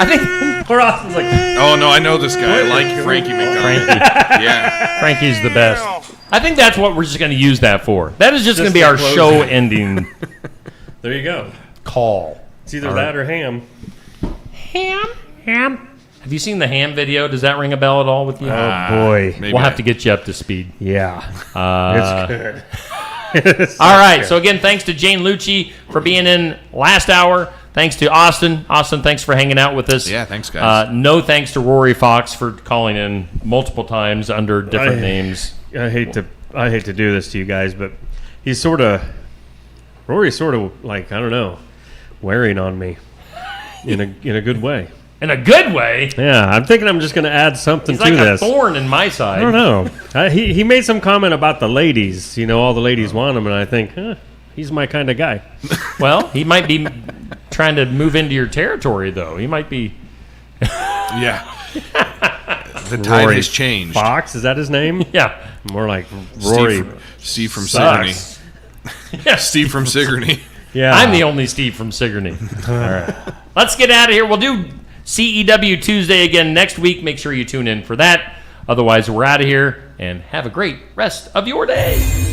I think Austin's like, oh no, I know this guy. I like Frankie McDonald. Frankie. Yeah. Frankie's the best. I think that's what we're just going to use that for. That is just going to be the our closing. show ending There you go. call. It's either All that right. or ham. Ham. Have you seen the ham video? Does that ring a bell at all with you? Oh, boy. Maybe We'll have to get you up to speed. Yeah. It's good. All right. So again, thanks to Jane Lucci for being in last hour. Thanks to Austin. Austin, thanks for hanging out with us. Yeah, thanks, guys. No thanks to Rory Fox for calling in multiple times under different names. I hate to do this to you guys, but Rory's sort of like, I don't know, wearing on me in a good way. In a good way. Yeah, I'm thinking I'm just going to add something He's to like this. a thorn in my side. I don't know. He made some comment about the ladies. All the ladies want him, and I think, He's my kind of guy. Well, he might be trying to move into your territory, though. He might be. Yeah. The tide Rory has changed. Fox, is that his name? Yeah. More like Rory. Steve from Sucks. Sigourney. Yeah. Steve from Sigourney. Yeah. I'm the only Steve from Sigourney. All right. Let's get out of here. We'll do CEW Tuesday again next week. Make sure you tune in for that. Otherwise, we're out of here, and have a great rest of your day.